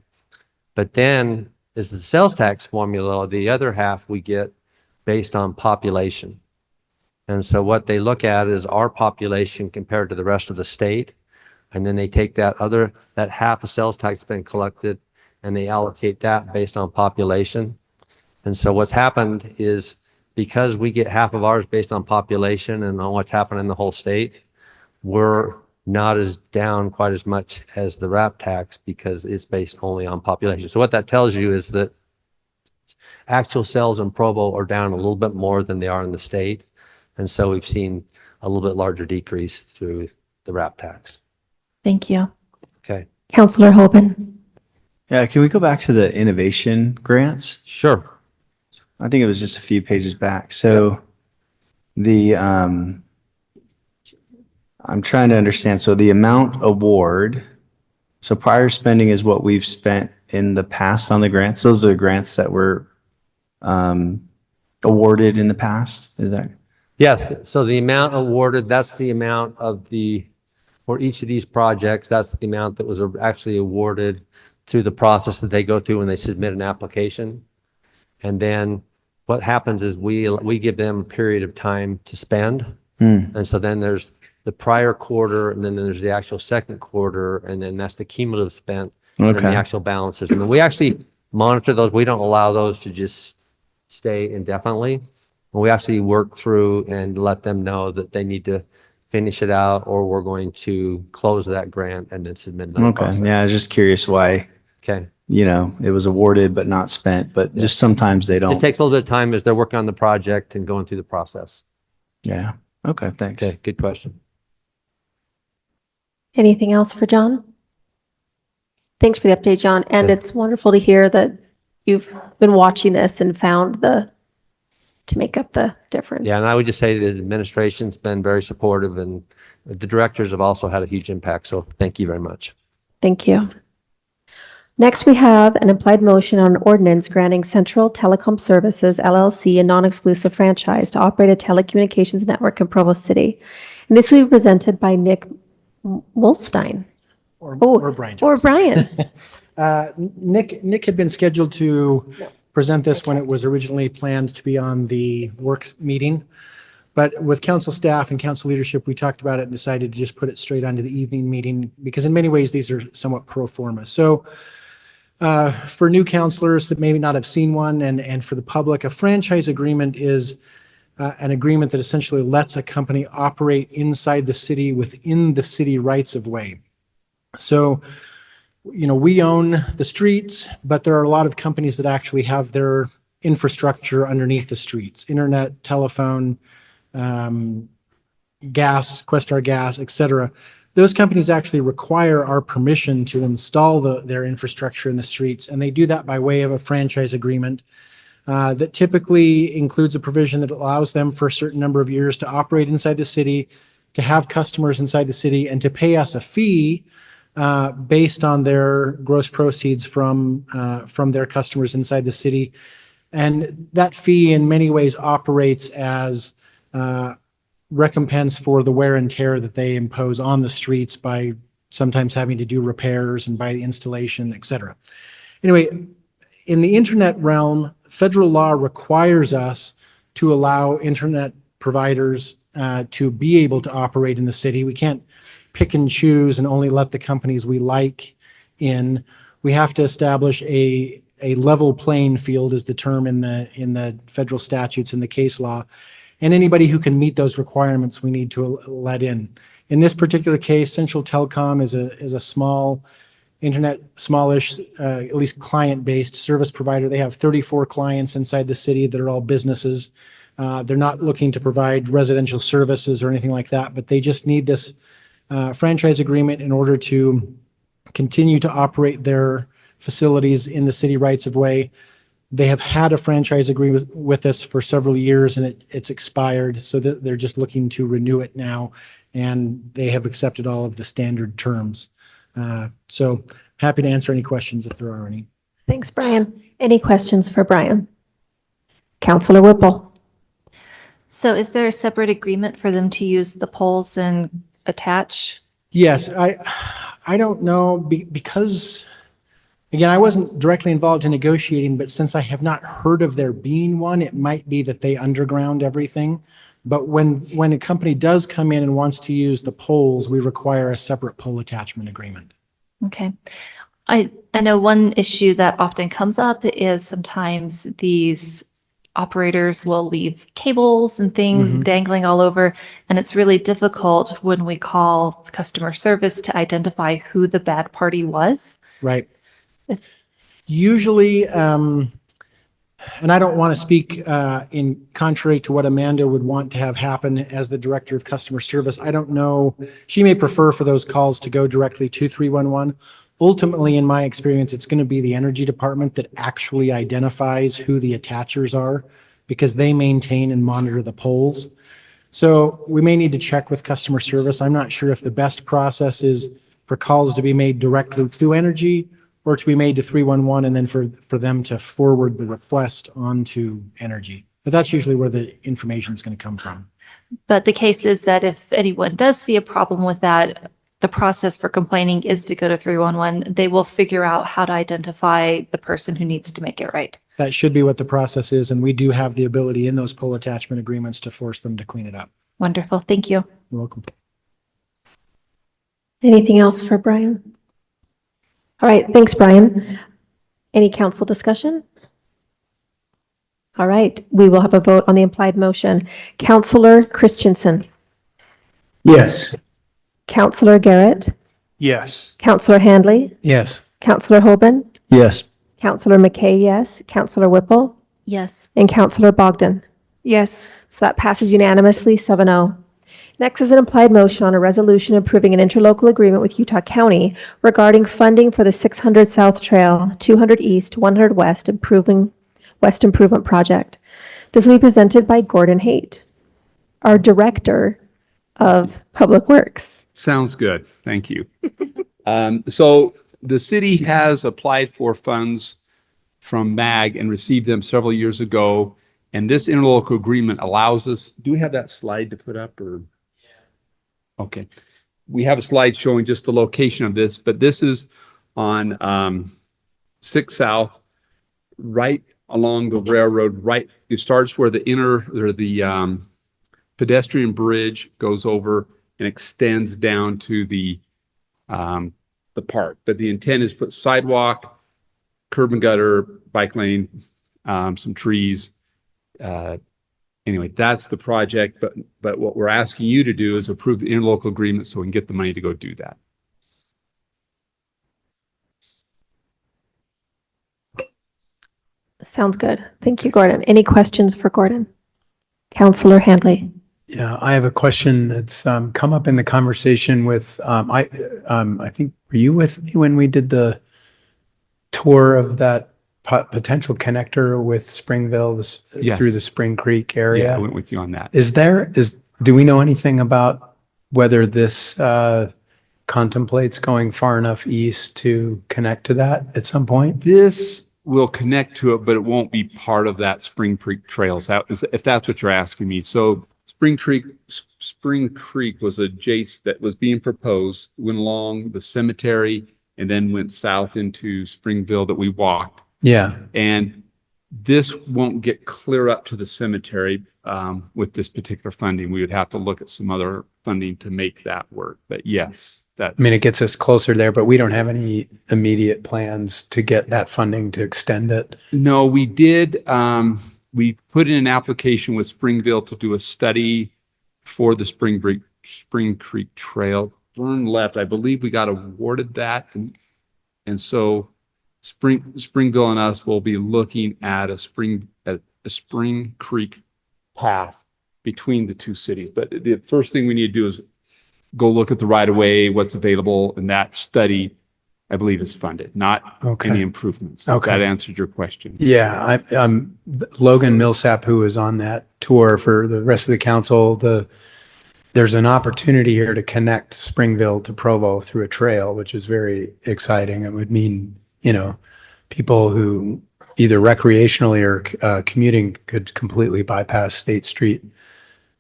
But then is the sales tax formula, the other half we get based on population. And so what they look at is our population compared to the rest of the state. And then they take that half of sales tax been collected and they allocate that based on population. And so what's happened is because we get half of ours based on population and on what's happened in the whole state, we're not as down quite as much as the RAP tax because it's based only on population. So what that tells you is that actual sales in Provo are down a little bit more than they are in the state. And so we've seen a little bit larger decrease through the RAP tax. Thank you. Okay. Councilor Hoban. Yeah, can we go back to the innovation grants? Sure. I think it was just a few pages back. So the, I'm trying to understand. So the amount award, so prior spending is what we've spent in the past on the grants. Those are the grants that were awarded in the past. Is that? Yes. So the amount awarded, that's the amount for each of these projects, that's the amount that was actually awarded through the process that they go through when they submit an application. And then what happens is we give them a period of time to spend. And so then there's the prior quarter, and then there's the actual second quarter, and then that's the cumulative spent, and then the actual balances. And then we actually monitor those. We don't allow those to just stay indefinitely. And we actually work through and let them know that they need to finish it out, or we're going to close that grant and then submit another process. Yeah, I was just curious why. Okay. It was awarded but not spent, but just sometimes they don't. It takes a little bit of time as they're working on the project and going through the process. Yeah. Okay, thanks. Okay, good question. Anything else for John? Thanks for the update, John. And it's wonderful to hear that you've been watching this and found to make up the difference. Yeah, and I would just say the administration's been very supportive, and the directors have also had a huge impact. So thank you very much. Thank you. Next, we have an implied motion on an ordinance granting Central Telcom Services, LLC, a non-exclusive franchise to operate a telecommunications network in Provo City. And this will be presented by Nick Molstein. Or Brian. Or Brian. Nick had been scheduled to present this when it was originally planned to be on the works meeting. But with council staff and council leadership, we talked about it and decided to just put it straight onto the evening meeting because in many ways, these are somewhat pro forma. So for new councilors that maybe not have seen one and for the public, a franchise agreement is an agreement that essentially lets a company operate inside the city within the city rights of way. So, we own the streets, but there are a lot of companies that actually have their infrastructure underneath the streets, internet, telephone, gas, Questar Gas, etc. those companies actually require our permission to install their infrastructure in the streets, and they do that by way of a franchise agreement that typically includes a provision that allows them for a certain number of years to operate inside the city, to have customers inside the city, and to pay us a fee based on their gross proceeds from their customers inside the city. And that fee in many ways operates as recompense for the wear and tear that they impose on the streets by sometimes having to do repairs and by the installation, et cetera. Anyway, in the internet realm, federal law requires us to allow internet providers to be able to operate in the city. We can't pick and choose and only let the companies we like in. We have to establish a level playing field, is the term in the federal statutes, in the case law. And anybody who can meet those requirements, we need to let in. In this particular case, Central Telcom is a small internet, smallish, at least client-based service provider. They have 34 clients inside the city that are all businesses. They're not looking to provide residential services or anything like that, but they just need this franchise agreement in order to continue to operate their facilities in the city rights of way. They have had a franchise agreement with us for several years, and it's expired, so they're just looking to renew it now, and they have accepted all of the standard terms. So happy to answer any questions if there are any. Thanks, Brian. Any questions for Brian? Councillor Whipple. So is there a separate agreement for them to use the poles and attach? Yes, I don't know because, again, I wasn't directly involved in negotiating, but since I have not heard of there being one, it might be that they underground everything. But when a company does come in and wants to use the poles, we require a separate pole attachment agreement. Okay. I know one issue that often comes up is sometimes these operators will leave cables and things dangling all over, and it's really difficult when we call customer service to identify who the bad party was. Right. Usually, and I don't want to speak in contrary to what Amanda would want to have happen as the Director of Customer Service. I don't know. She may prefer for those calls to go directly to 311. Ultimately, in my experience, it's going to be the Energy Department that actually identifies who the attachers are, because they maintain and monitor the poles. So we may need to check with customer service. I'm not sure if the best process is for calls to be made directly to Energy or to be made to 311 and then for them to forward the request onto Energy. But that's usually where the information is going to come from. But the case is that if anyone does see a problem with that, the process for complaining is to go to 311. They will figure out how to identify the person who needs to make it right. That should be what the process is, and we do have the ability in those pole attachment agreements to force them to clean it up. Wonderful. Thank you. You're welcome. Anything else for Brian? All right, thanks, Brian. Any council discussion? All right, we will have a vote on the implied motion. Councillor Christensen. Yes. Councillor Garrett. Yes. Councillor Handley. Yes. Councillor Hoban. Yes. Councillor McKay, yes. Councillor Whipple. Yes. And Councillor Bogdan. Yes. So that passes unanimously, 7-0. Next is an implied motion on a resolution approving an interlocal agreement with Utah County regarding funding for the 600 South Trail, 200 East, 100 West Improvement Project. This will be presented by Gordon Haight, our Director of Public Works. Sounds good. Thank you. So the city has applied for funds from MAG and received them several years ago. And this interlocal agreement allows us, do we have that slide to put up or? Okay. We have a slide showing just the location of this, but this is on 6 South, right along the railroad, right. It starts where the pedestrian bridge goes over and extends down to the park. But the intent is put sidewalk, curb and gutter, bike lane, some trees. Anyway, that's the project. But what we're asking you to do is approve the interlocal agreement so we can get the money to go do that. Sounds good. Thank you, Gordon. Any questions for Gordon? Councillor Handley. Yeah, I have a question that's come up in the conversation with, I think, were you with me when we did the tour of that potential connector with Springville Yes. through the Spring Creek area? Yeah, I went with you on that. Do we know anything about whether this contemplates going far enough east to connect to that at some point? This will connect to it, but it won't be part of that Spring Creek Trails, if that's what you're asking me. So Spring Creek was a Jace that was being proposed, went along the cemetery and then went south into Springville that we walked. Yeah. And this won't get clear up to the cemetery with this particular funding. We would have to look at some other funding to make that work. But yes, that's. I mean, it gets us closer there, but we don't have any immediate plans to get that funding to extend it. No, we did. We put in an application with Springville to do a study for the Spring Creek Trail. Vern left. I believe we got awarded that. And so Springville and us will be looking at a Spring Creek path between the two cities. But the first thing we need to do is go look at the right of way, what's available, and that study, I believe, is funded, not any improvements. Okay. That answered your question. Yeah, Logan Millsap, who was on that tour for the rest of the council, there's an opportunity here to connect Springville to Provo through a trail, which is very exciting. It would mean, people who either recreationally or commuting could completely bypass State Street.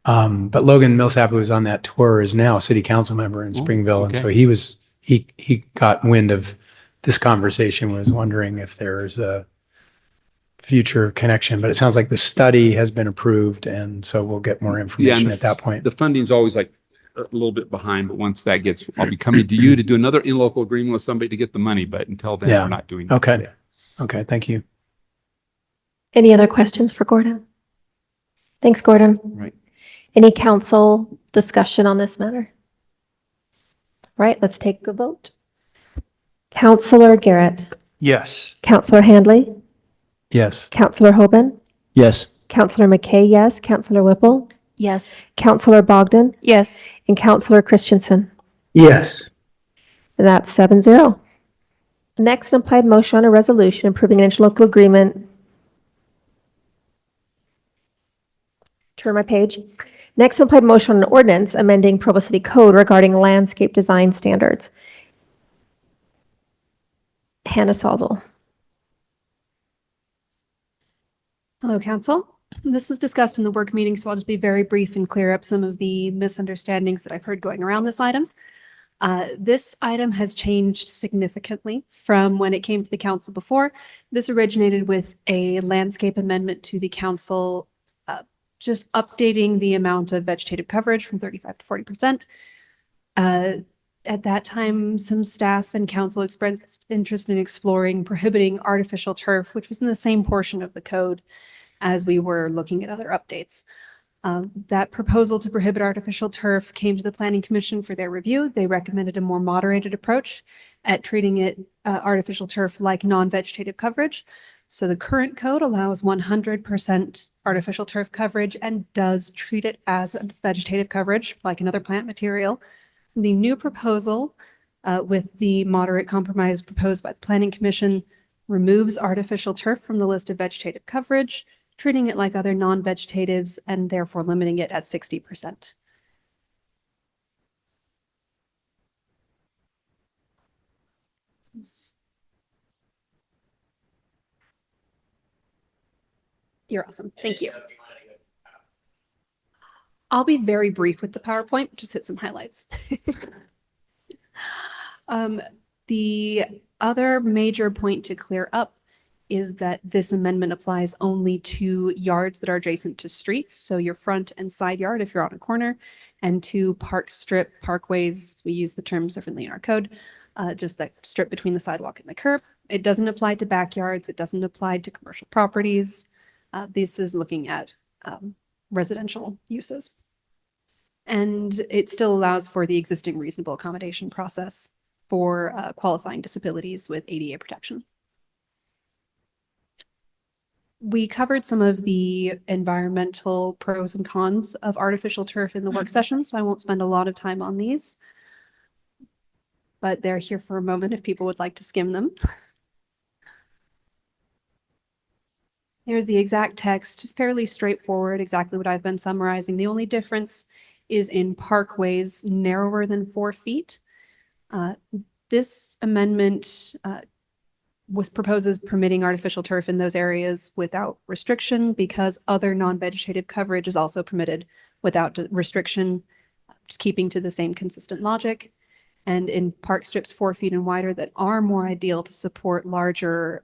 But Logan Millsap, who was on that tour, is now a city council member in Springville. And so he got wind of this conversation, was wondering if there's a future connection, but it sounds like the study has been approved. And so we'll get more information at that point. The funding's always like a little bit behind, but once that gets, I'll be coming to you to do another in-local agreement with somebody to get the money. But until then, we're not doing that. Okay. Okay. Thank you. Any other questions for Gordon? Thanks, Gordon. Right. Any council discussion on this matter? All right, let's take a vote. Councillor Garrett. Yes. Councillor Handley. Yes. Councillor Hoban. Yes. Councillor McKay, yes. Councillor Whipple. Yes. Councillor Bogdan. Yes. And Councillor Christensen. Yes. And that's 7-0. Next, implied motion on a resolution approving an interlocal agreement. Turn my page. Next, implied motion on an ordinance amending Provo City Code regarding landscape design standards. Hannah Salzel. Hello, Council. This was discussed in the work meeting, so I'll just be very brief and clear up some of the misunderstandings that I've heard going around this item. This item has changed significantly from when it came to the council before. This originated with a landscape amendment to the council, just updating the amount of vegetative coverage from 35 to 40%. At that time, some staff and council expressed interest in exploring prohibiting artificial turf, which was in the same portion of the code as we were looking at other updates. That proposal to prohibit artificial turf came to the Planning Commission for their review. They recommended a more moderated approach at treating it artificial turf like non-vegetative coverage. So the current code allows 100% artificial turf coverage and does treat it as a vegetative coverage like another plant material. The new proposal with the moderate compromise proposed by the Planning Commission removes artificial turf from the list of vegetative coverage, treating it like other non-vegetatives and therefore limiting it at 60%. You're awesome. Thank you. I'll be very brief with the PowerPoint, just hit some highlights. The other major point to clear up is that this amendment applies only to yards that are adjacent to streets. So your front and side yard, if you're on a corner, and to park strip, parkways, we use the terms differently in our code, just that strip between the sidewalk and the curb. It doesn't apply to backyards. It doesn't apply to commercial properties. This is looking at residential uses. And it still allows for the existing reasonable accommodation process for qualifying disabilities with ADA protection. We covered some of the environmental pros and cons of artificial turf in the work session, so I won't spend a lot of time on these. But they're here for a moment if people would like to skim them. Here's the exact text, fairly straightforward, exactly what I've been summarizing. The only difference is in parkways narrower than 4 feet. This amendment was proposed as permitting artificial turf in those areas without restriction because other non-vegetative coverage is also permitted without restriction, just keeping to the same consistent logic. And in park strips 4 feet and wider that are more ideal to support larger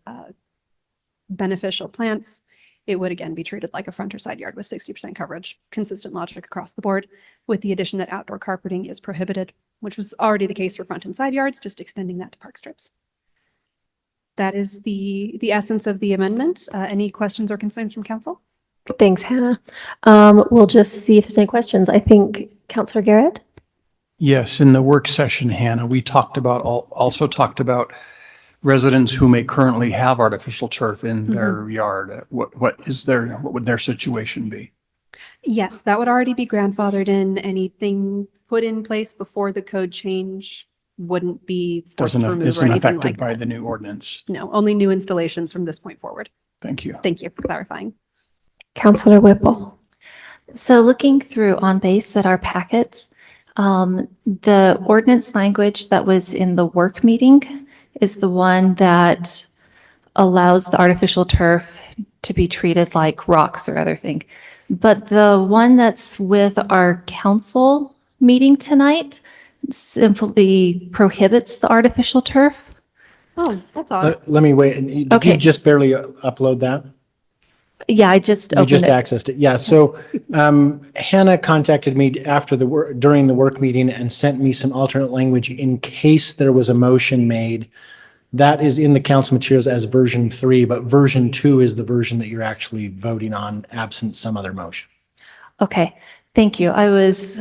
beneficial plants, it would again be treated like a front or side yard with 60% coverage, consistent logic across the board, with the addition that outdoor carpeting is prohibited, which was already the case for front and side yards, just extending that to park strips. That is the essence of the amendment. Any questions or concerns from council? Thanks, Hannah. We'll just see if there's any questions. I think Councillor Garrett? Yes, in the work session, Hannah, we also talked about residents who may currently have artificial turf in their yard. What would their situation be? Yes, that would already be grandfathered in. Anything put in place before the code change wouldn't be forced to remove or Isn't anything affected like by that. the new ordinance. No, only new installations from this point forward. Thank you. Thank you for clarifying. Councillor Whipple? So looking through on base at our packets, the ordinance language that was in the work meeting is the one that allows the artificial turf to be treated like rocks or other thing. But the one that's with our council meeting tonight simply prohibits the artificial turf. Oh, that's odd. Let me wait. Did Okay. you just barely upload that? Yeah, I just You opened just it. accessed it. Yeah. So Hannah contacted me during the work meeting and sent me some alternate language in case there was a motion made. That is in the council materials as version 3, but version 2 is the version that you're actually voting on absent some other motion. Okay, thank you. I was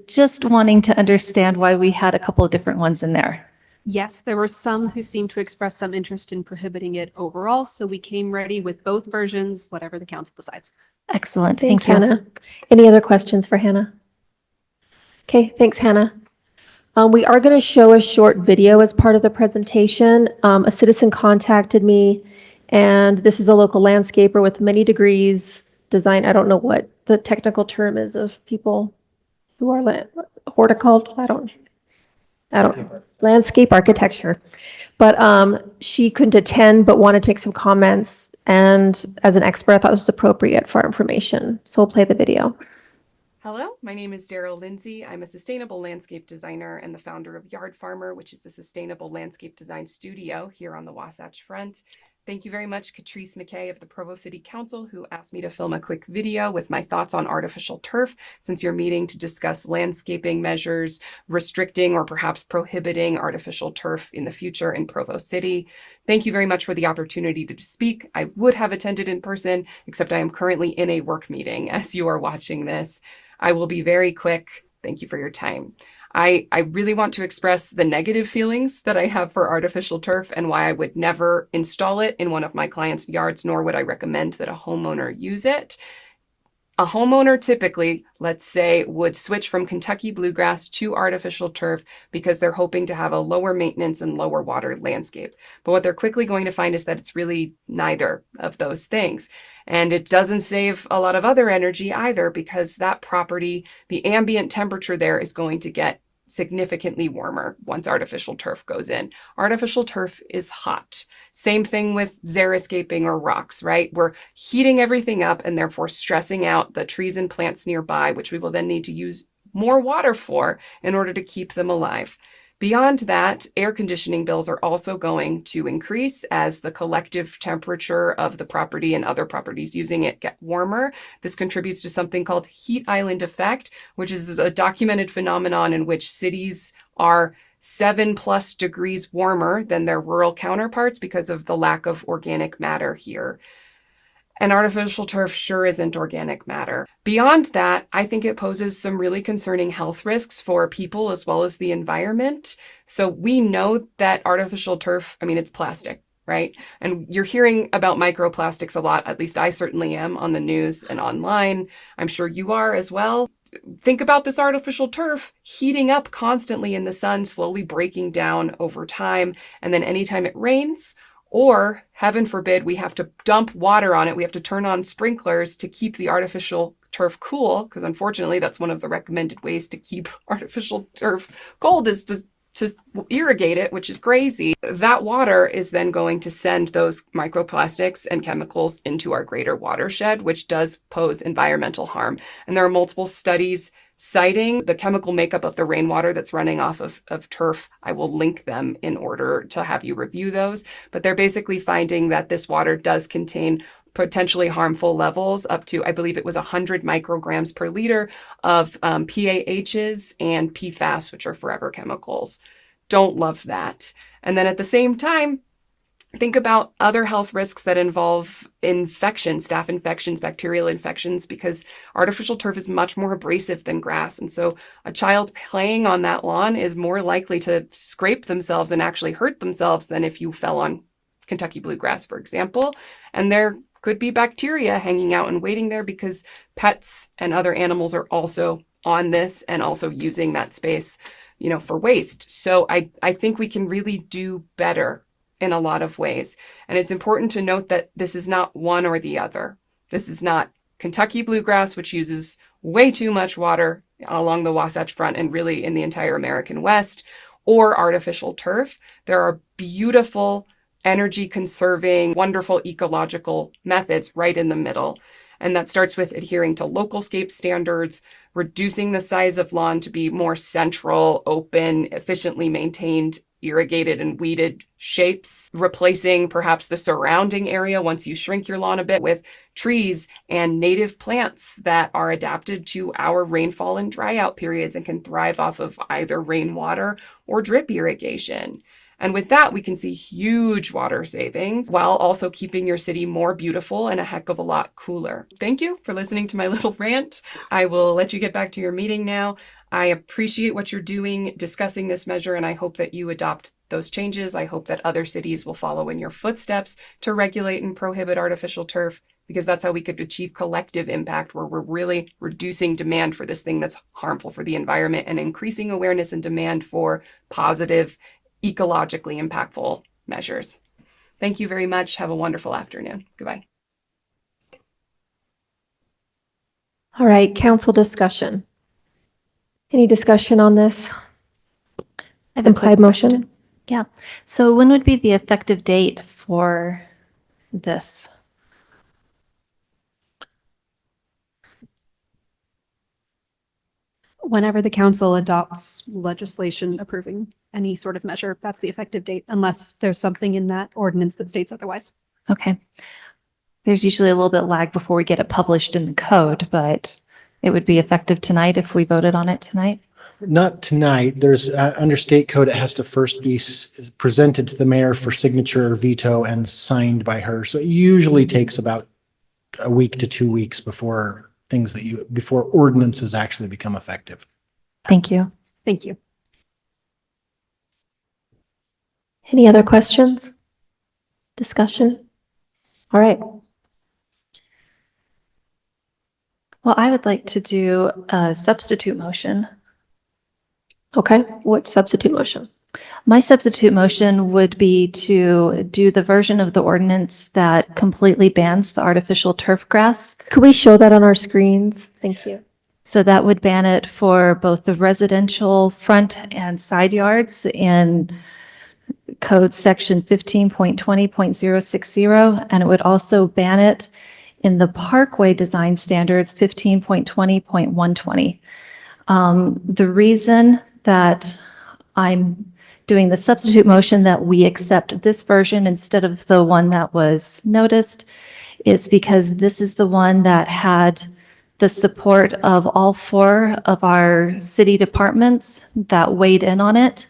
just wanting to understand why we had a couple of different ones in there. Yes, there were some who seemed to express some interest in prohibiting it overall, so we came ready with both versions, whatever the council decides. Excellent, Thanks, thank you. Hannah. Any other questions for Hannah? Okay, thanks, Hannah. We are going to show a short video as part of the presentation. A citizen contacted me, and this is a local landscaper with many degrees, design, I don't know what the technical term is of people who are horticulture, I don't landscape architecture. But she couldn't attend, but wanted to take some comments. And as an expert, I thought it was appropriate for our information. So we'll play the video. Hello, my name is Daryl Lindsay. I'm a sustainable landscape designer and the founder of Yard Farmer, which is a sustainable landscape design studio here on the Wasatch Front. Thank you very much, Catrice McKay of the Provo City Council, who asked me to film a quick video with my thoughts on artificial turf, since you're meeting to discuss landscaping measures, restricting or perhaps prohibiting artificial turf in the future in Provo City. Thank you very much for the opportunity to speak. I would have attended in person, except I am currently in a work meeting as you are watching this. I will be very quick. Thank you for your time. I really want to express the negative feelings that I have for artificial turf and why I would never install it in one of my clients' yards, nor would I recommend that a homeowner use it. A homeowner typically, let's say, would switch from Kentucky bluegrass to artificial turf because they're hoping to have a lower maintenance and lower water landscape. But what they're quickly going to find is that it's really neither of those things. And it doesn't save a lot of other energy either, because that property, the ambient temperature there is going to get significantly warmer once artificial turf goes in. Artificial turf is hot. Same thing with xeriscaping or rocks, right? We're heating everything up and therefore stressing out the trees and plants nearby, which we will then need to use more water for in order to keep them alive. Beyond that, air conditioning bills are also going to increase as the collective temperature of the property and other properties using it get warmer. This contributes to something called heat island effect, which is a documented phenomenon in which cities are 7+ degrees warmer than their rural counterparts because of the lack of organic matter here. And artificial turf sure isn't organic matter. Beyond that, I think it poses some really concerning health risks for people as well as the environment. So we know that artificial turf, it's plastic, right? And you're hearing about microplastics a lot, at least I certainly am, on the news and online. I'm sure you are as well. Think about this artificial turf heating up constantly in the sun, slowly breaking down over time. And then anytime it rains, or heaven forbid, we have to dump water on it, we have to turn on sprinklers to keep the artificial turf cool, because unfortunately that's one of the recommended ways to keep artificial turf cold is to irrigate it, which is crazy. That water is then going to send those microplastics and chemicals into our greater watershed, which does pose environmental harm. And there are multiple studies citing the chemical makeup of the rainwater that's running off of turf. I will link them in order to have you review those. But they're basically finding that this water does contain potentially harmful levels up to, I believe it was 100 micrograms per liter of PAHs and PFAS, which are forever chemicals. Don't love that. And then at the same time, think about other health risks that involve infections, staph infections, bacterial infections, because artificial turf is much more abrasive than grass. And so a child playing on that lawn is more likely to scrape themselves and actually hurt themselves than if you fell on Kentucky bluegrass, for example. And there could be bacteria hanging out and waiting there because pets and other animals are also on this and also using that space, for waste. So I think we can really do better in a lot of ways. And it's important to note that this is not one or the other. This is not Kentucky bluegrass, which uses way too much water along the Wasatch Front and really in the entire American West, or artificial turf. There are beautiful, energy conserving, wonderful ecological methods right in the middle. And that starts with adhering to local scape standards, reducing the size of lawn to be more central, open, efficiently maintained, irrigated and weeded shapes, replacing perhaps the surrounding area once you shrink your lawn a bit with trees and native plants that are adapted to our rainfall and dryout periods and can thrive off of either rainwater or drip irrigation. And with that, we can see huge water savings while also keeping your city more beautiful and a heck of a lot cooler. Thank you for listening to my little rant. I will let you get back to your meeting now. I appreciate what you're doing discussing this measure, and I hope that you adopt those changes. I hope that other cities will follow in your footsteps to regulate and prohibit artificial turf, because that's how we could achieve collective impact, where we're really reducing demand for this thing that's harmful for the environment and increasing awareness and demand for positive, ecologically impactful measures. Thank you very much. Have a wonderful afternoon. Goodbye. All right, council discussion. Any discussion on this? I have a Implied quick motion? question. Yeah. So when would be the effective date for this? Whenever the council adopts legislation approving any sort of measure, that's the effective date, unless there's something in that ordinance that states otherwise. Okay. There's usually a little bit lag before we get it published in the code, but it would be effective tonight if we voted on it tonight. Not tonight. There's, under state code, it has to first be presented to the mayor for signature or veto and signed by her. So it usually takes about a week to 2 weeks before before ordinances actually become effective. Thank you. Thank you. Any other questions? Discussion? All right. Well, I would like to do a substitute motion. Okay, what substitute motion? My substitute motion would be to do the version of the ordinance that completely bans the artificial turf grass. Could we show that on our screens? Thank you. So that would ban it for both the residential front and side yards in code section 15.20.060, and it would also ban it in the parkway design standards 15.20.120. The reason that I'm doing the substitute motion that we accept this version instead of the one that was noticed is because this is the one that had the support of all 4 of our city departments that weighed in on it.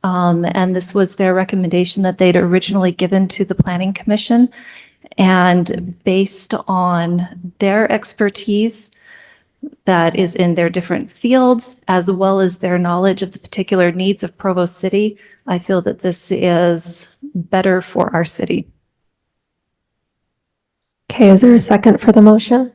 And this was their recommendation that they'd originally given to the Planning Commission. And based on their expertise, that is in their different fields, as well as their knowledge of the particular needs of Provo City. I feel that this is better for our city. Okay, is there a second for the motion?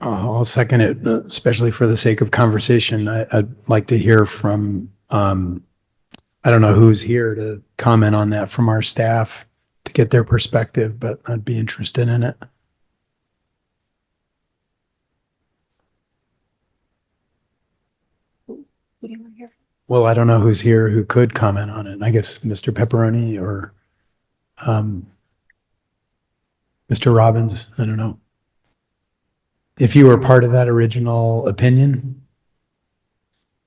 I'll second it, especially for the sake of conversation. I'd like to hear from, I don't know who's here to comment on that from our staff to get their perspective, but I'd be interested in it. Well, I don't know who's here who could comment on it. I guess Mr. Pepperoni or Mr. Robbins. I don't know. If you were part of that original opinion.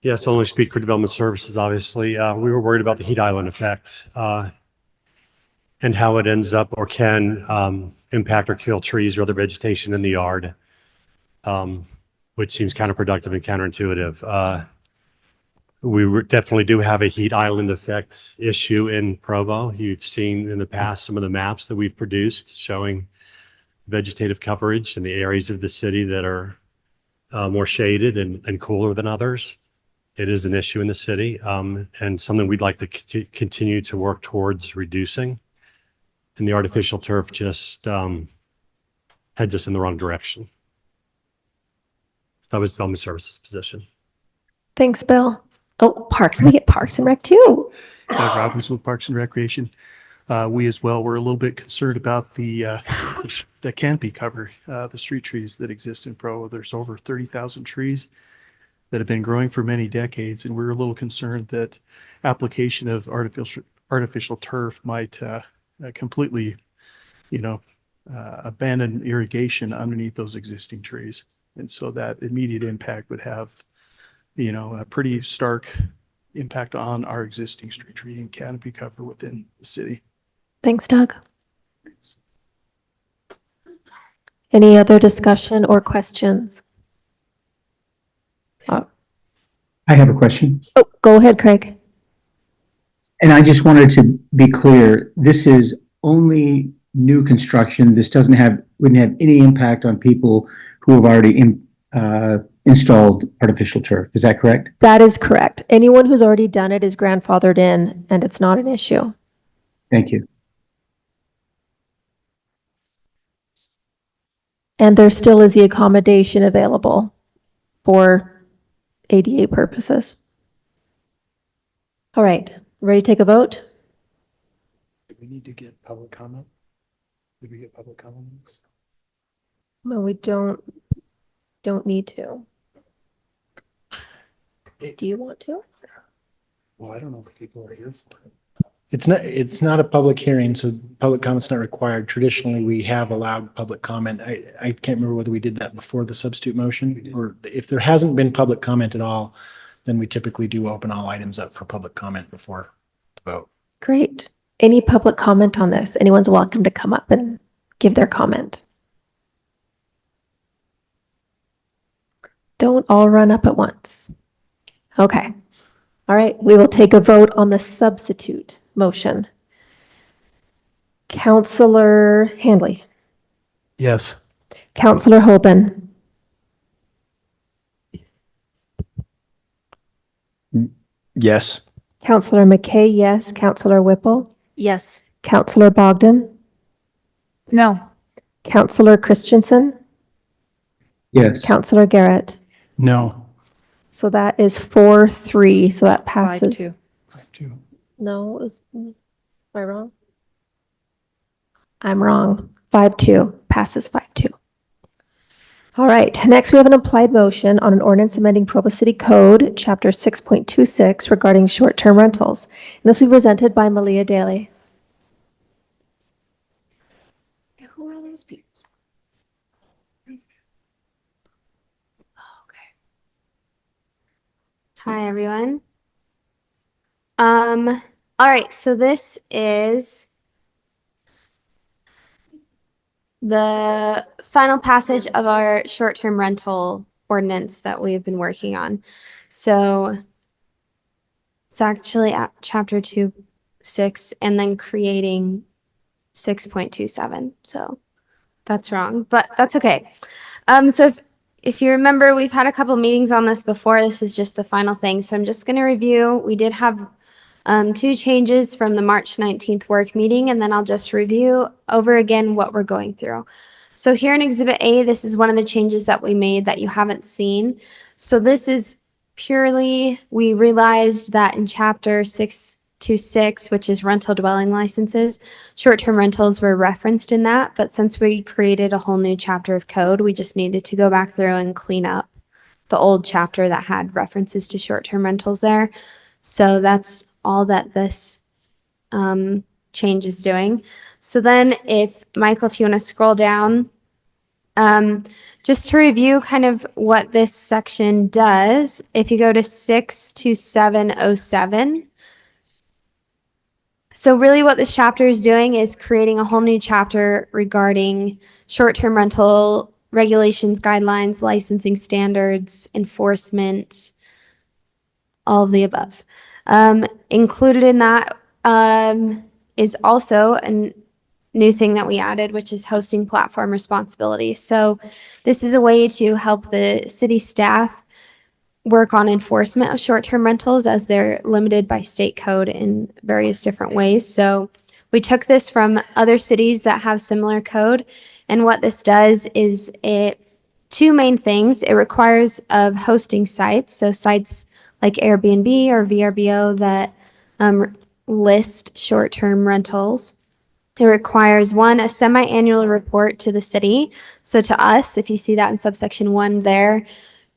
Yes, I only speak for Development Services, obviously. We were worried about the heat island effect and how it ends up or can impact or kill trees or other vegetation in the yard, which seems counterproductive and counterintuitive. We definitely do have a heat island effect issue in Provo. You've seen in the past some of the maps that we've produced showing vegetative coverage in the areas of the city that are more shaded and cooler than others. It is an issue in the city and something we'd like to continue to work towards reducing. And the artificial turf just heads us in the wrong direction. So that was Development Services position. Thanks, Bill. Oh, Parks, we get Parks and Rec too. Doug Robbins with Parks and Recreation. We as well were a little bit concerned about the canopy cover, the street trees that exist in Provo. There's over 30,000 trees that have been growing for many decades, and we're a little concerned that application of artificial turf might completely, abandon irrigation underneath those existing trees. And so that immediate impact would have, a pretty stark impact on our existing street tree and canopy cover within the city. Thanks, Doug. Any other discussion or questions? I have a question. Oh, go ahead, Craig. And I just wanted to be clear, this is only new construction. This wouldn't have any impact on people who have already installed artificial turf. Is that correct? That is correct. Anyone who's already done it is grandfathered in, and it's not an issue. Thank you. And there still is the accommodation available for ADA purposes. All right, ready to take a vote? Do we need to get public comment? Did we get public comments? No, we don't need to. Do you want to? Well, I don't know if people are here for it. It's not a public hearing, so public comment's not required. Traditionally, we have allowed public comment. I can't remember whether we did that before the substitute motion, or if there hasn't been public comment at all, then we typically do open all items up for public comment before the vote. Great. Any public comment on this? Anyone's welcome to come up and give their comment. Don't all run up at once. Okay. All right, we will take a vote on the substitute motion. Councillor Handley. Yes. Councillor Hoban. Yes. Councillor McKay, yes. Councillor Whipple. Yes. Councillor Bogdan. No. Councillor Christensen. Yes. Councillor Garrett. No. So that is 4-3, so that passes. 5-2. No, am I wrong? I'm wrong. 5-2, passes 5-2. All right, next we have an applied motion on an ordinance amending Provo City Code Chapter 6.26 regarding short-term rentals. And this will be presented by Malia Daly. Who are those people? Hi, everyone. All right, so this is the final passage of our short-term rental ordinance that we've been working on. So it's actually at chapter 2.6 and then creating 6.27. So that's wrong, but that's okay. So if you remember, we've had a couple meetings on this before. This is just the final thing. So I'm just going to review. We did have two changes from the March 19th work meeting, and then I'll just review over again what we're going through. So here in Exhibit A, this is one of the changes that we made that you haven't seen. So this is purely, we realized that in Chapter 626, which is rental dwelling licenses, short-term rentals were referenced in that. But since we created a whole new chapter of code, we just needed to go back through and clean up the old chapter that had references to short-term rentals there. So that's all that this change is doing. So then if Michael, if you want to scroll down, just to review kind of what this section does, if you go to 62707, so really what this chapter is doing is creating a whole new chapter regarding short-term rental regulations, guidelines, licensing standards, enforcement, all of the above. Included in that is also a new thing that we added, which is hosting platform responsibilities. So this is a way to help the city staff work on enforcement of short-term rentals as they're limited by state code in various different ways. So we took this from other cities that have similar code. And what this does is two main things. It requires of hosting sites. So sites like Airbnb or VRBO that list short-term rentals. It requires one, a semi-annual report to the city. So to us, if you see that in subsection 1 there,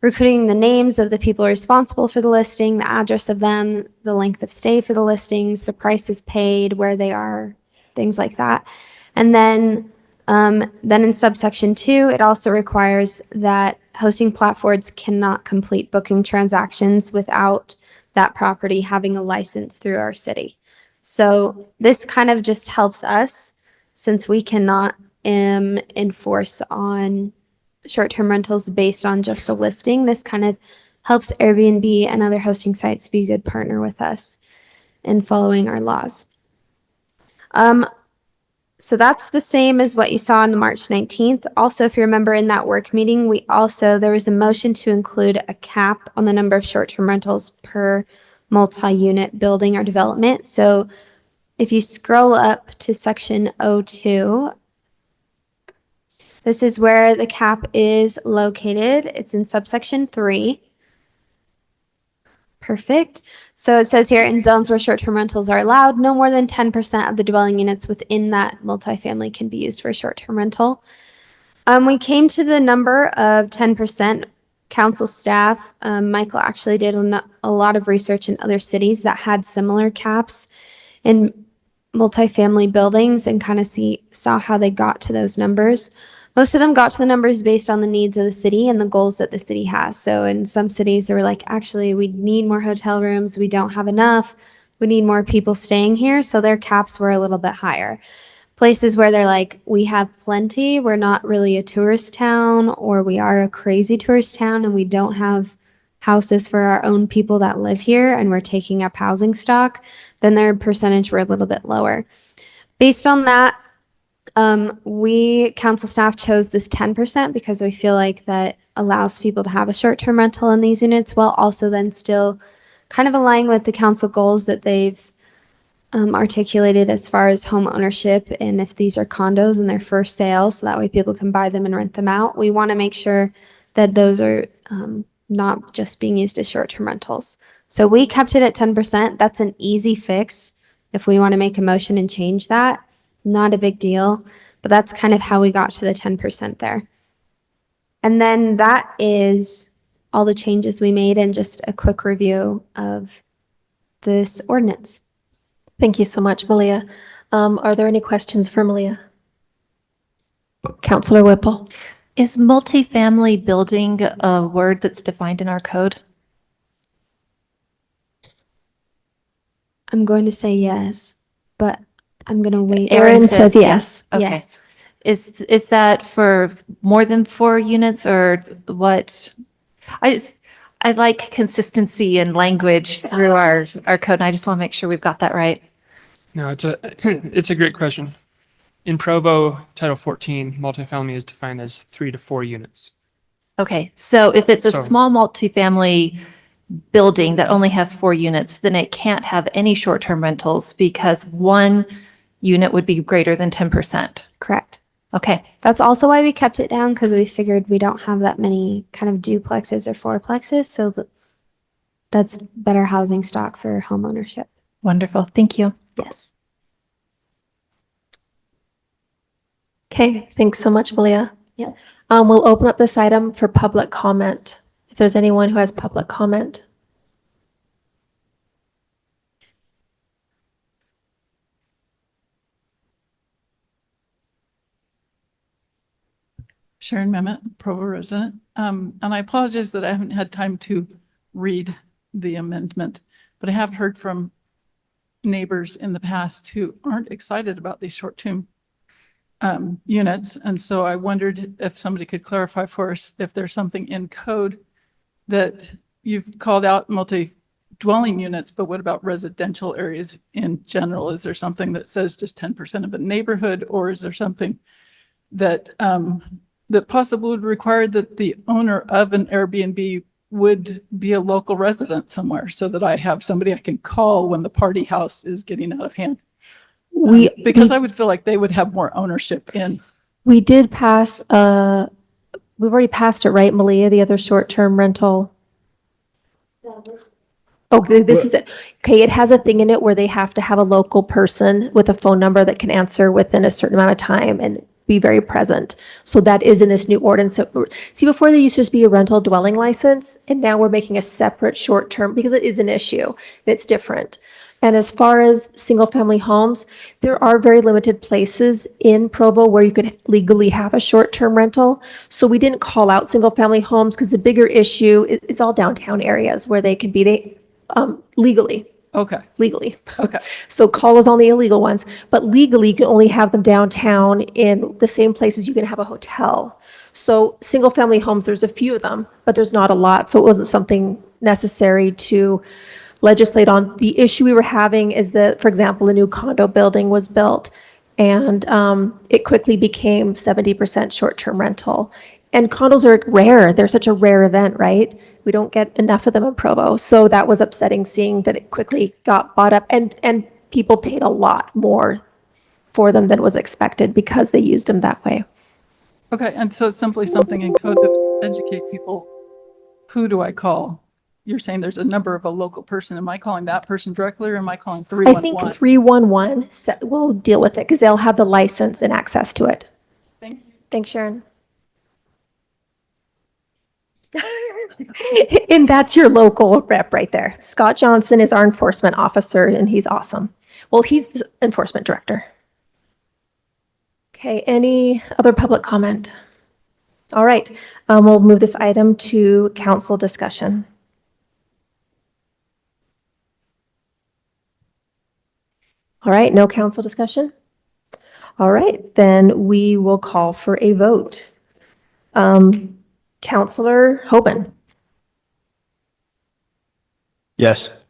recruiting the names of the people responsible for the listing, the address of them, the length of stay for the listings, the prices paid, where they are, things like that. And then in subsection 2, it also requires that hosting platforms cannot complete booking transactions without that property having a license through our city. So this kind of just helps us, since we cannot enforce on short-term rentals based on just a listing. This kind of helps Airbnb and other hosting sites be a good partner with us in following our laws. So that's the same as what you saw on the March 19th. Also, if you remember in that work meeting, there was a motion to include a cap on the number of short-term rentals per multi-unit building or development. So if you scroll up to section 02, this is where the cap is located. It's in subsection 3. Perfect. So it says here, in zones where short-term rentals are allowed, no more than 10% of the dwelling units within that multifamily can be used for a short-term rental. We came to the number of 10%. Council staff, Michael actually did a lot of research in other cities that had similar caps in multifamily buildings and kind of saw how they got to those numbers. Most of them got to the numbers based on the needs of the city and the goals that the city has. So in some cities, they were like, actually, we need more hotel rooms. We don't have enough. We need more people staying here. So their caps were a little bit higher. Places where they're like, we have plenty. We're not really a tourist town, or we are a crazy tourist town and we don't have houses for our own people that live here and we're taking up housing stock, then their percentage were a little bit lower. Based on that, we council staff chose this 10% because we feel like that allows people to have a short-term rental in these units while also then still kind of aligning with the council goals that they've articulated as far as home ownership, and if these are condos and they're for sale, so that way people can buy them and rent them out. We want to make sure that those are not just being used as short-term rentals. So we kept it at 10%. That's an easy fix if we want to make a motion and change that. Not a big deal, but that's kind of how we got to the 10% there. And then that is all the changes we made and just a quick review of this ordinance. Thank you so much, Malia. Are there any questions for Malia? Councilor Whipple. Is multifamily building a word that's defined in our code? I'm going to say yes, but I'm going to wait. Aaron says yes. Okay. Yes. Is that for more than 4 units or what? I like consistency and language through our code, and I just want to make sure we've got that right. No, it's a great question. In Provo, Title 14, multifamily is defined as 3 to 4 units. Okay, so if it's a So- small multifamily building that only has 4 units, then it can't have any short-term rentals because one unit would be greater than 10%. Correct. Okay, That's also why we kept it down because we figured we don't have that many kind of duplexes or fourplexes. So that's better housing stock for home ownership. wonderful. Thank you. Yes. Okay, thanks so much, Malia. Yeah. We'll open up this item for public comment. If there's anyone who has public comment. Sharon Mehmet, Provo resident. And I apologize that I haven't had time to read the amendment, but I have heard from neighbors in the past who aren't excited about these short-term units. And so I wondered if somebody could clarify for us if there's something in code that you've called out multi-dwelling units, but what about residential areas in general? Is there something that says just 10% of a neighborhood, or is there something that that possibly would require that the owner of an Airbnb would be a local resident somewhere so that I have somebody I can call when the party house is getting out of hand? Because I would feel like they would have more ownership in. We did pass, we've already passed it, right, Malia, the other short-term rental? Oh, this is it. Okay, it has a thing in it where they have to have a local person with a phone number that can answer within a certain amount of time and be very present. So that is in this new ordinance. So, see, before there used to just be a rental dwelling license, and now we're making a separate short-term because it is an issue. And it's different. And as far as single-family homes, there are very limited places in Provo where you could legally have a short-term rental. So we didn't call out single-family homes because the bigger issue is all downtown areas where they can be legally. Okay. Legally. Okay. So call us on the illegal ones, but legally you can only have them downtown in the same places you can have a hotel. So single-family homes, there's a few of them, but there's not a lot. So it wasn't something necessary to legislate on. The issue we were having is that, for example, a new condo building was built and it quickly became 70% short-term rental. And condos are rare. They're such a rare event, right? We don't get enough of them in Provo. So that was upsetting seeing that it quickly got bought up and people paid a lot more for them than was expected because they used them that way. Okay, and so simply something in code that would educate people, who do I call? You're saying there's a number of a local person. Am I calling that person directly or am I calling 311? I think 311 will deal with it because they'll have the license and access to it. Thank you. Thanks, Sharon. And that's your local rep right there. Scott Johnson is our enforcement officer and he's awesome. Well, he's the enforcement director. Okay, any other public comment? All right, we'll move this item to council discussion. All right, no council discussion? All right, then we will call for a vote. Councilor Hoban. Yes.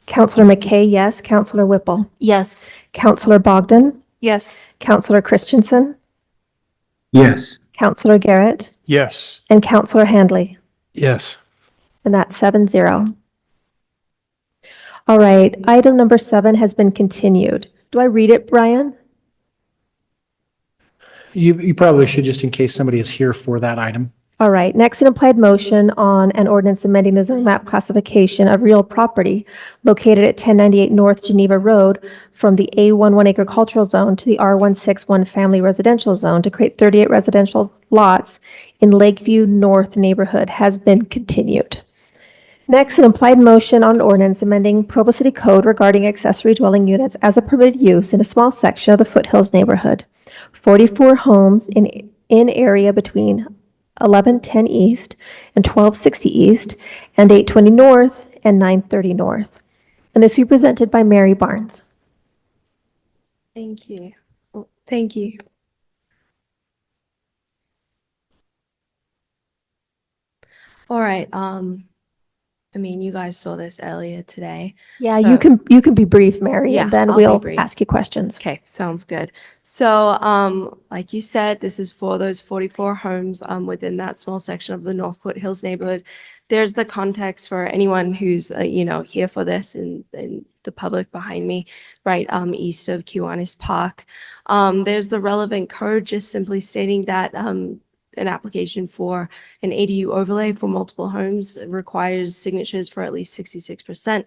Councilor McKay, yes. Councilor Whipple. Yes. Councilor Bogdan. Yes. Councilor Christensen. Yes. Councilor Garrett. Yes. And Councilor Handley. Yes. And that's 7-0. All right, item number 7 has been continued. Do I read it, Brian? You probably should, just in case somebody is here for that item. All right, next an implied motion on an ordinance amending the zone map classification of real property located at 1098 North Geneva Road from the A11 agricultural zone to the R161 family residential zone to create 38 residential lots in Lakeview North Neighborhood has been continued. Next, an implied motion on an ordinance amending Provo City Code regarding accessory dwelling units as a permitted use in a small section of the Foothills neighborhood. 44 homes in area between 1110 East and 1260 East and 820 North and 930 North. And this will be presented by Mary Barnes. Thank you. Thank you. All right. I mean, you guys saw this earlier today. Yeah, So- you can be brief, Mary, Yeah, and then I'll be we'll brief. ask you questions. Okay, sounds good. So, like you said, this is for those 44 homes within that small section of the North Foothills neighborhood. There's the context for anyone who's here for this in the public behind me, right east of Kiwanis Park. There's the relevant code just simply stating that an application for an ADU overlay for multiple homes requires signatures for at least 66%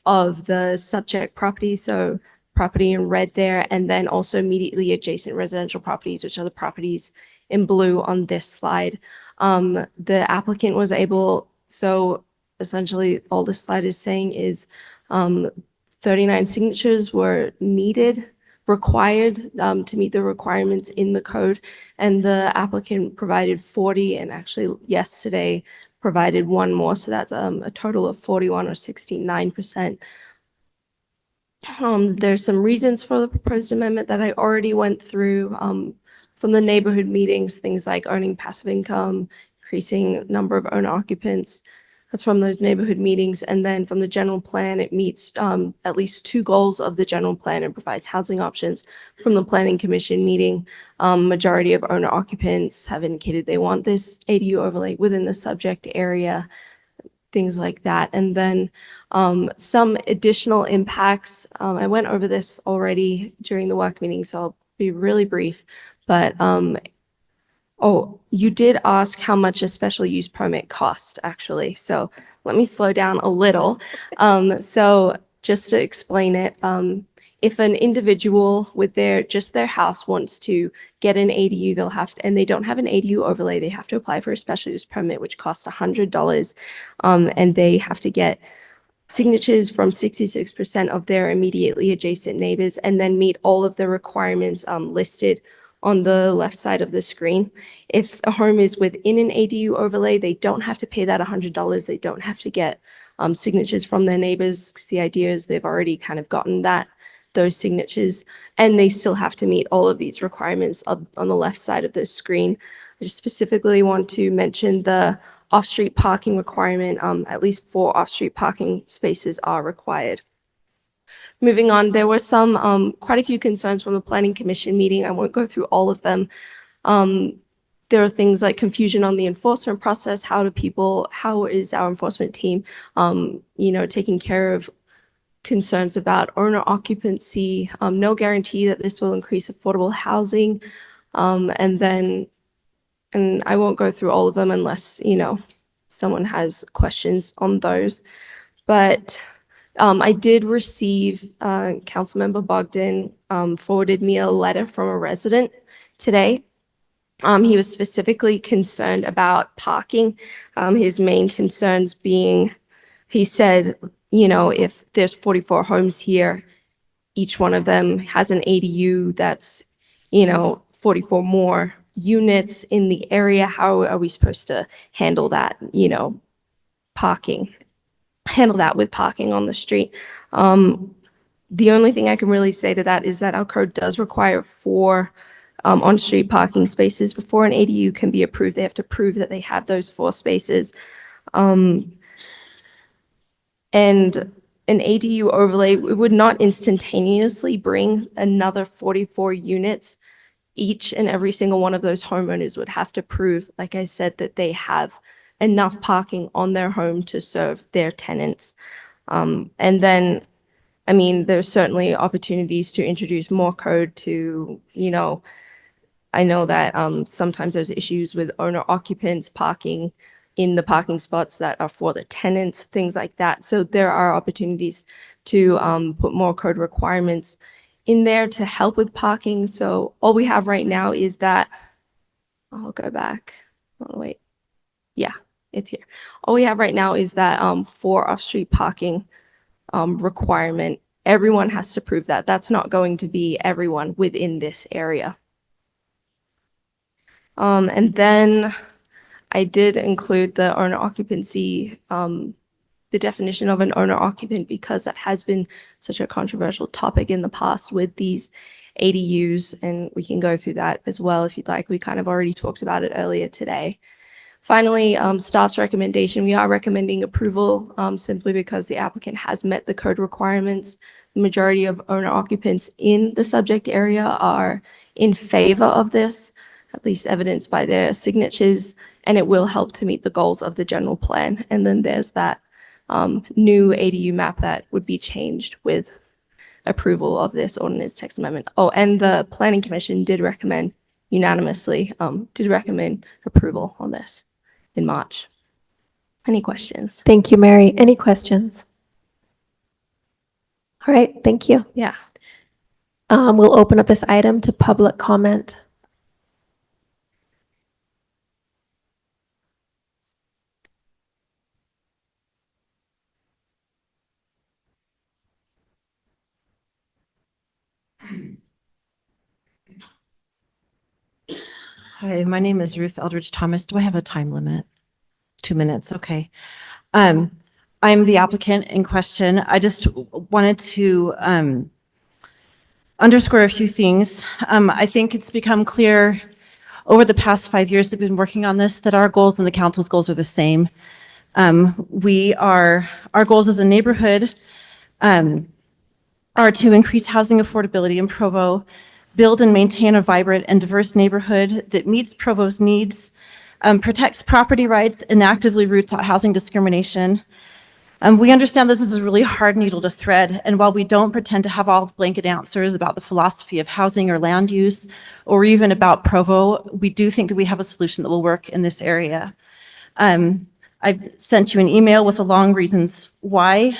of the subject property. So property in red there, and then also immediately adjacent residential properties, which are the properties in blue on this slide. The applicant was able, so essentially all this slide is saying is 39 signatures were required to meet the requirements in the code, and the applicant provided 40, and actually yesterday provided one more, so that's a total of 41 or 69%. There's some reasons for the proposed amendment that I already went through from the neighborhood meetings, things like earning passive income, increasing number of owner occupants. That's from those neighborhood meetings. And then from the general plan, it meets at least two goals of the general plan and provides housing options. From the planning commission meeting, majority of owner occupants have indicated they want this ADU overlay within the subject area, things like that. And then some additional impacts. I went over this already during the work meeting, so I'll be really brief. But oh, you did ask how much a special use permit cost, actually. So let me slow down a little. So just to explain it, if an individual with just their house wants to get an ADU, they'll have to, and they don't have an ADU overlay, they have to apply for a special use permit, which costs $100. And they have to get signatures from 66% of their immediately adjacent neighbors and then meet all of the requirements listed on the left side of the screen. If a home is within an ADU overlay, they don't have to pay that $100. They don't have to get signatures from their neighbors, because the idea is they've already kind of gotten those signatures, and they still have to meet all of these requirements on the left side of the screen. I just specifically want to mention the off-street parking requirement. At least 4 off-street parking spaces are required. Moving on, there were quite a few concerns from the planning commission meeting. I won't go through all of them. There are things like confusion on the enforcement process. How is our enforcement team, taking care of concerns about owner occupancy, no guarantee that this will increase affordable housing. And I won't go through all of them unless, someone has questions on those. But I did receive, Councilmember Bogdan forwarded me a letter from a resident today. He was specifically concerned about parking. His main concerns being, he said, if there's 44 homes here, each one of them has an ADU that's, 44 more units in the area. How are we supposed to handle that, handle that with parking on the street? The only thing I can really say to that is that our code does require 4 on-street parking spaces. Before an ADU can be approved, they have to prove that they have those 4 spaces. And an ADU overlay would not instantaneously bring another 44 units. Each and every single one of those homeowners would have to prove, like I said, that they have enough parking on their home to serve their tenants. And then, there's certainly opportunities to introduce more code to, I know that sometimes there's issues with owner occupants parking in the parking spots that are for the tenants, things like that. So there are opportunities to put more code requirements in there to help with parking. So all we have right now is that, I'll go back. Oh, wait. Yeah, it's here. All we have right now is that 4 off-street parking requirement. Everyone has to prove that. That's not going to be everyone within this area. And then I did include the owner occupancy, the definition of an owner occupant, because that has been such a controversial topic in the past with these ADUs, and we can go through that as well if you'd like. We kind of already talked about it earlier today. Finally, staff's recommendation, we are recommending approval simply because the applicant has met the code requirements. The majority of owner occupants in the subject area are in favor of this, at least evidenced by their signatures, and it will help to meet the goals of the general plan. And then there's that new ADU map that would be changed with approval of this ordinance text amendment. Oh, and the Planning Commission did recommend unanimously, approval on this in March. Any questions? Thank you, Mary. Any questions? All right, thank you. Yeah. We'll open up this item to public comment. Hi, my name is Ruth Eldridge Thomas. Do I have a time limit? 2 minutes, okay. I'm the applicant in question. I just wanted to underscore a few things. I think it's become clear over the past 5 years that we've been working on this, that our goals and the council's goals are the same. Our goals as a neighborhood are to increase housing affordability in Provo, build and maintain a vibrant and diverse neighborhood that meets Provo's needs, protects property rights, and actively roots out housing discrimination. We understand this is a really hard needle to thread, and while we don't pretend to have all the blanket answers about the philosophy of housing or land use, or even about Provo, we do think that we have a solution that will work in this area. I've sent you an email with the long reasons why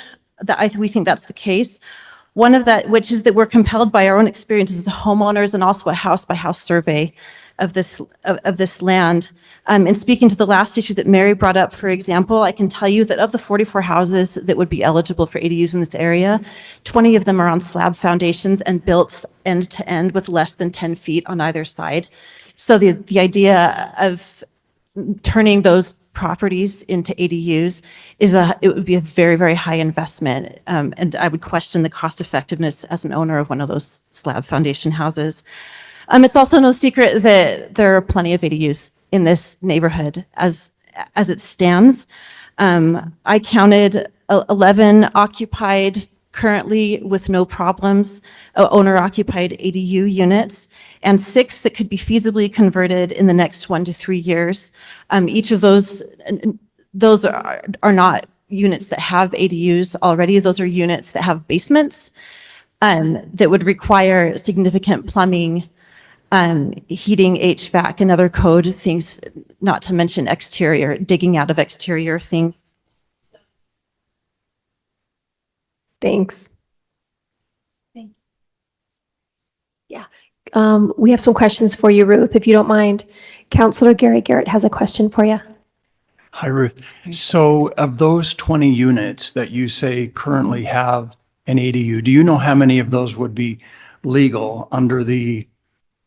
we think that's the case. One of that, which is that we're compelled by our own experiences as homeowners and also a house-by-house survey of this land. And speaking to the last issue that Mary brought up, for example, I can tell you that of the 44 houses that would be eligible for ADUs in this area, 20 of them are on slab foundations and built end to end with less than 10 feet on either side. So the idea of turning those properties into ADUs it would be a very, very high investment. And I would question the cost effectiveness as an owner of one of those slab foundation houses. It's also no secret that there are plenty of ADUs in this neighborhood as it stands. I counted 11 occupied currently with no problems, owner occupied ADU units, and 6 that could be feasibly converted in the next 1 to 3 years. Each of those are not units that have ADUs already. Those are units that have basements that would require significant plumbing, heating, HVAC, and other code things, not to mention exterior, digging out of exterior things. Thanks. Yeah. We have some questions for you, Ruth, if you don't mind. Councillor Gary Garrett has a question for you. Hi, Ruth. So of those 20 units that you say currently have an ADU, do you know how many of those would be legal under the,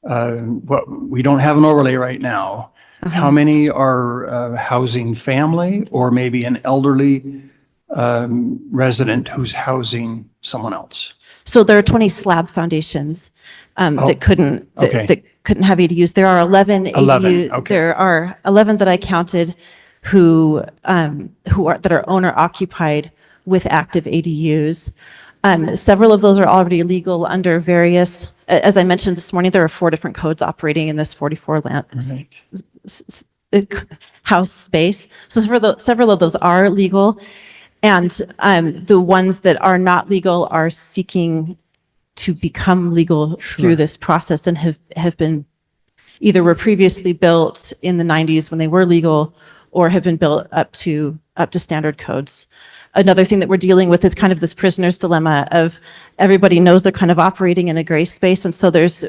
we don't have an overlay right now. How many are housing family or maybe an elderly resident who's housing someone else? So there are 20 slab foundations that couldn't have ADUs. There are 11 ADUs. Okay. There are 11 that I counted that are owner occupied with active ADUs. Several of those are already legal under various, as I mentioned this morning, there are 4 different codes operating in this 44 land house space. So several of those are legal. And the ones that are not legal are seeking to become legal through this process and have been either were previously built in the 90s when they were legal or have been built up to standard codes. Another thing that we're dealing with is kind of this prisoner's dilemma of everybody knows they're kind of operating in a gray space. And so there's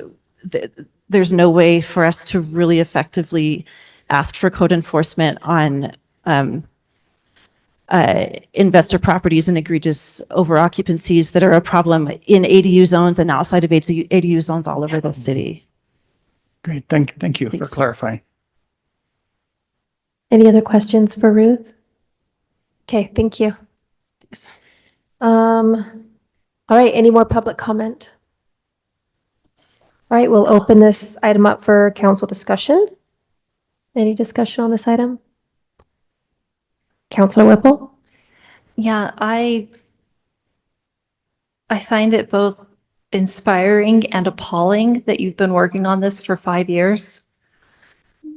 no way for us to really effectively ask for code enforcement on investor properties and egregious over occupancies that are a problem in ADU zones and outside of ADU zones all over the city. Great. Thank you for clarifying. Any other questions for Ruth? Okay, thank you. Thanks. All right, any more public comment? All right, we'll open this item up for council discussion. Any discussion on this item? Counselor Whipple? Yeah, I find it both inspiring and appalling that you've been working on this for 5 years.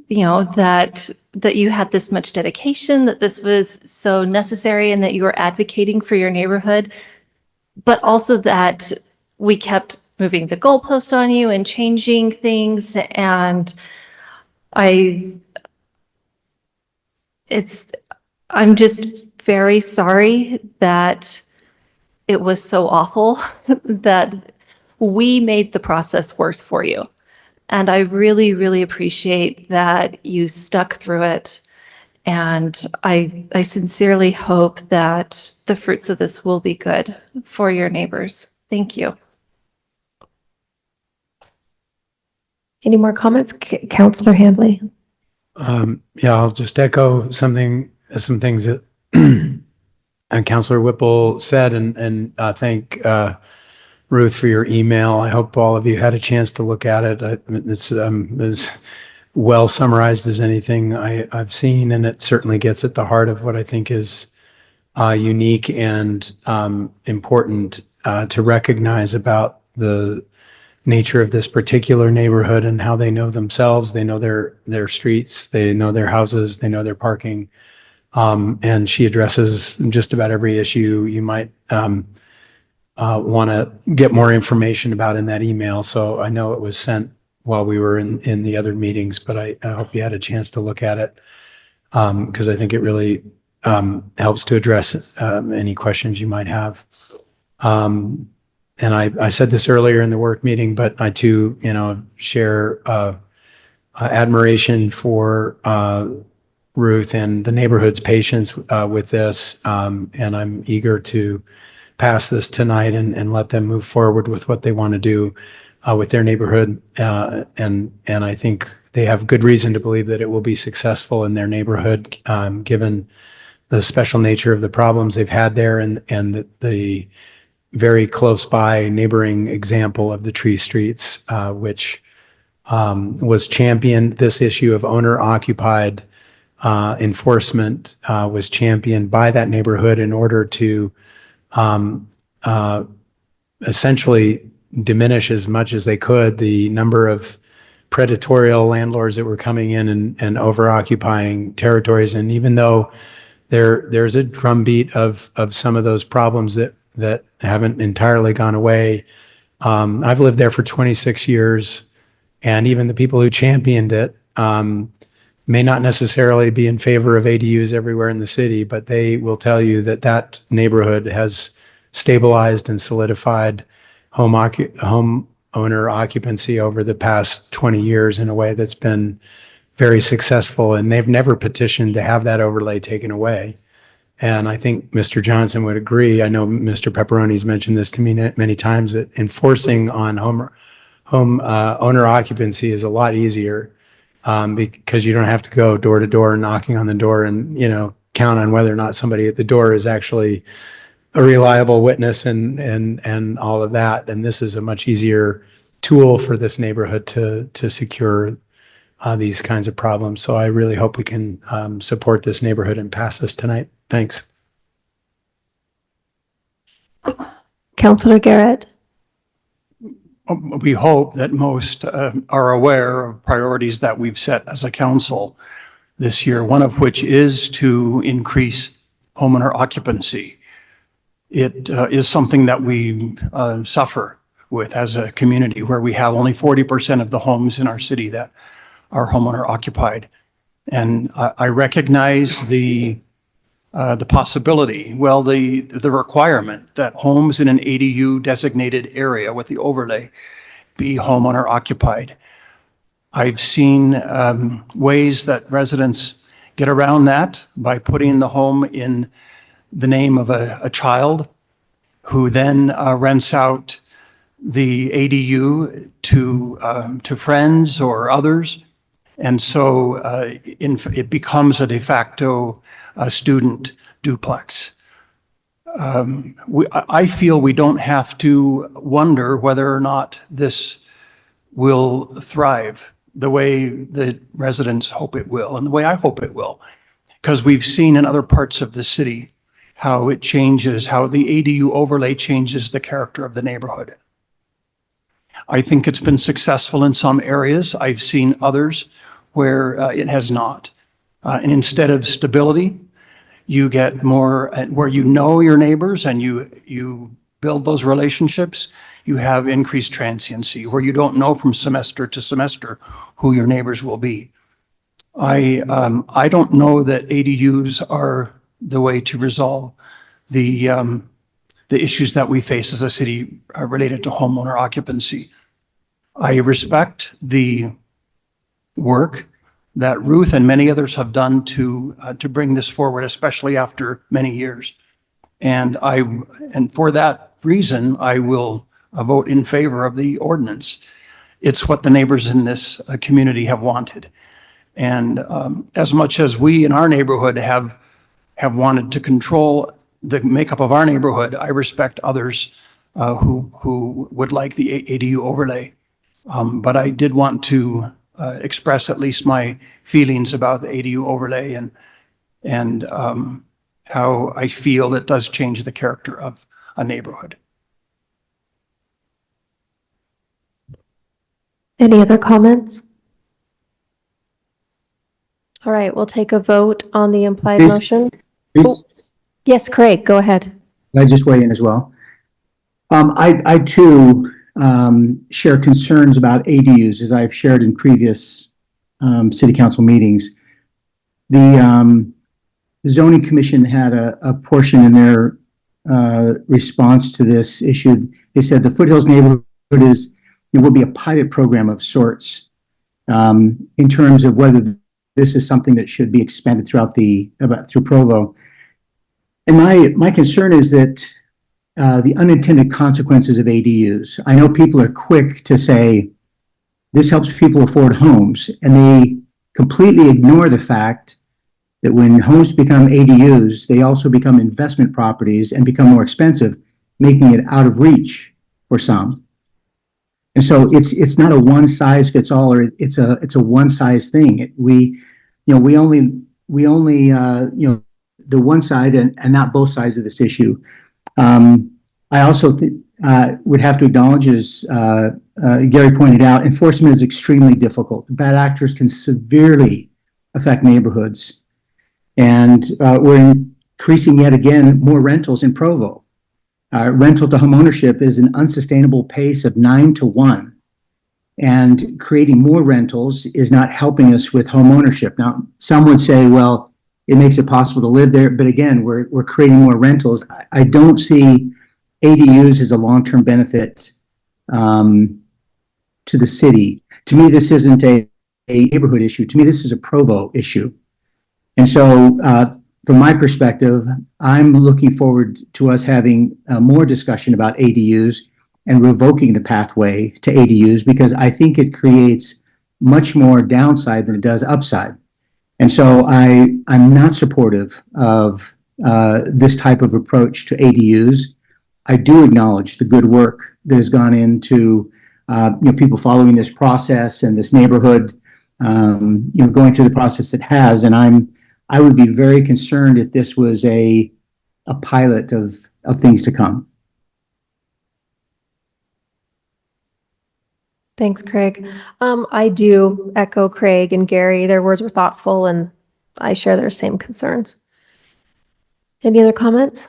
You know, that you had this much dedication, that this was so necessary, and that you were advocating for your neighborhood, but also that we kept moving the goalpost on you and changing things. And I'm just very sorry that it was so awful that we made the process worse for you. And I really, really appreciate that you stuck through it. And I sincerely hope that the fruits of this will be good for your neighbors. Thank you. Any more comments? Counselor Handley? Yeah, I'll just echo some things that and Counselor Whipple said, and thank Ruth for your email. I hope all of you had a chance to look at it. It's as well summarized as anything I've seen, and it certainly gets at the heart of what I think is unique and important to recognize about the nature of this particular neighborhood and how they know themselves. They know their streets, they know their houses, they know their parking. And she addresses just about every issue you might want to get more information about in that email. So I know it was sent while we were in the other meetings, but I hope you had a chance to look at it because I think it really helps to address any questions you might have. And I said this earlier in the work meeting, but I too, share admiration for Ruth and the neighborhood's patience with this. And I'm eager to pass this tonight and let them move forward with what they want to do with their neighborhood. And I think they have good reason to believe that it will be successful in their neighborhood, given the special nature of the problems they've had there and the very close by neighboring example of the Tree Streets, which was championed. This issue of owner-occupied enforcement was championed by that neighborhood in order to essentially diminish as much as they could the number of predatory landlords that were coming in and over-occupying territories. And even though there's a drumbeat of some of those problems that haven't entirely gone away, I've lived there for 26 years, and even the people who championed it may not necessarily be in favor of ADUs everywhere in the city, but they will tell you that that neighborhood has stabilized and solidified homeowner occupancy over the past 20 years in a way that's been very successful, and they've never petitioned to have that overlay taken away. And I think Mr. Johnson would agree. I know Mr. Pepperoni's mentioned this to me many times, that enforcing on home owner occupancy is a lot easier because you don't have to go door to door knocking on the door and, count on whether or not somebody at the door is actually a reliable witness and all of that. And this is a much easier tool for this neighborhood to secure these kinds of problems. So I really hope we can support this neighborhood and pass this tonight. Thanks. Counselor Garrett? We hope that most are aware of priorities that we've set as a council this year, one of which is to increase homeowner occupancy. It is something that we suffer with as a community, where we have only 40% of the homes in our city that are homeowner occupied. And I recognize the possibility, the requirement that homes in an ADU designated area with the overlay be homeowner occupied. I've seen ways that residents get around that by putting the home in the name of a child who then rents out the ADU to friends or others. And so it becomes a de facto student duplex. I feel we don't have to wonder whether or not this will thrive the way the residents hope it will and the way I hope it will. because we've seen in other parts of the city how it changes, how the ADU overlay changes the character of the neighborhood. I think it's been successful in some areas. I've seen others where it has not. And instead of stability, you get more where you know your neighbors and you build those relationships. You have increased transiency where you don't know from semester to semester who your neighbors will be. I don't know that ADUs are the way to resolve the issues that we face as a city related to homeowner occupancy. I respect the work that Ruth and many others have done to bring this forward, especially after many years. And for that reason, I will vote in favor of the ordinance. It's what the neighbors in this community have wanted. And as much as we in our neighborhood have wanted to control the makeup of our neighborhood, I respect others who would like the ADU overlay. But I did want to express at least my feelings about the ADU overlay and how I feel it does change the character of a neighborhood. Any other comments? All right, we'll take a vote on the implied Please. motion. Please, Yes, Craig, go ahead. can I just weigh in as well? I too share concerns about ADUs, as I've shared in previous city council meetings. The zoning commission had a portion in their response to this issue. They said the Foothills neighborhood will be a pilot program of sorts in terms of whether this is something that should be expanded through Provo. And my concern is that the unintended consequences of ADUs. I know people are quick to say this helps people afford homes, and they completely ignore the fact that when homes become ADUs, they also become investment properties and become more expensive, making it out of reach for some. And so it's not a one size fits all, or it's a one size thing. We only the one side and not both sides of this issue. I also would have to acknowledge, as Gary pointed out, enforcement is extremely difficult. Bad actors can severely affect neighborhoods. And we're increasing yet again more rentals in Provo. Rental to homeownership is an unsustainable pace of 9-to-1. And creating more rentals is not helping us with homeownership. Now, some would say, well, it makes it possible to live there. But again, we're creating more rentals. I don't see ADUs as a long-term benefit to the city. To me, this isn't a neighborhood issue. To me, this is a Provo issue. And so from my perspective, I'm looking forward to us having more discussion about ADUs and revoking the pathway to ADUs, because I think it creates much more downside than it does upside. And so I'm not supportive of this type of approach to ADUs. I do acknowledge the good work that has gone into people following this process and this neighborhood going through the process it has. And I would be very concerned if this was a pilot of things to come. Thanks, Craig. I do echo Craig and Gary. Their words were thoughtful, and I share their same concerns. Any other comments?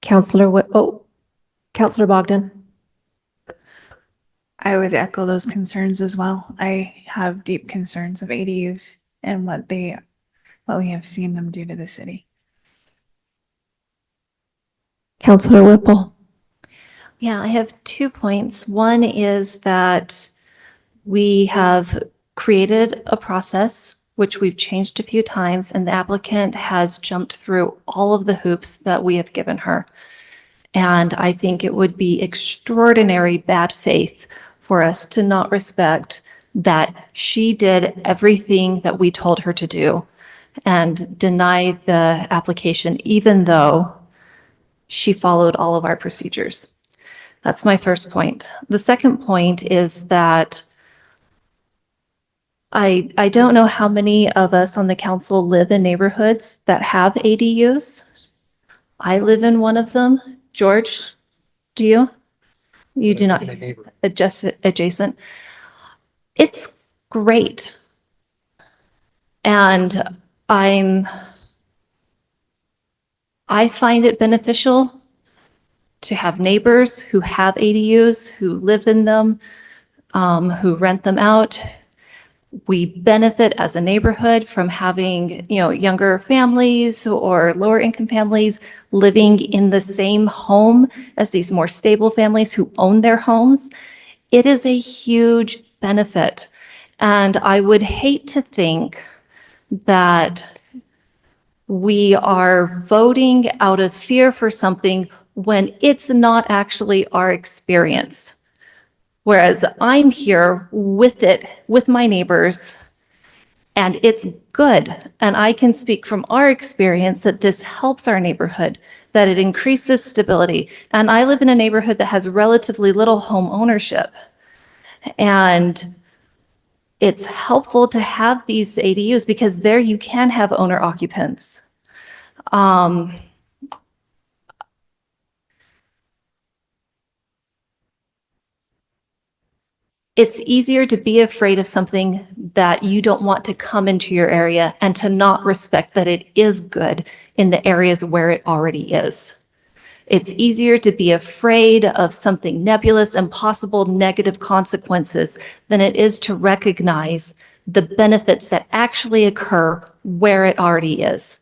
Councillor Bogdan. I would echo those concerns as well. I have deep concerns of ADUs and what we have seen them do to the city. Councillor Whipple. Yeah, I have 2 points. One is that we have created a process which we've changed a few times, and the applicant has jumped through all of the hoops that we have given her. And I think it would be extraordinary bad faith for us to not respect that she did everything that we told her to do and deny the application, even though she followed all of our procedures. That's my first point. The second point is that I don't know how many of us on the council live in neighborhoods that have ADUs. I live in one of them. George, do you? You do not. Adjacent. It's great. And I find it beneficial to have neighbors who have ADUs, who live in them, who rent them out. We benefit as a neighborhood from having, younger families or lower income families living in the same home as these more stable families who own their homes. It is a huge benefit. And I would hate to think that we are voting out of fear for something when it's not actually our experience. Whereas I'm here with it, with my neighbors, and it's good. And I can speak from our experience that this helps our neighborhood, that it increases stability. And I live in a neighborhood that has relatively little home ownership. And it's helpful to have these ADUs because there you can have owner occupants. It's easier to be afraid of something that you don't want to come into your area and to not respect that it is good in the areas where it already is. It's easier to be afraid of something nebulous and possible negative consequences than it is to recognize the benefits that actually occur where it already is.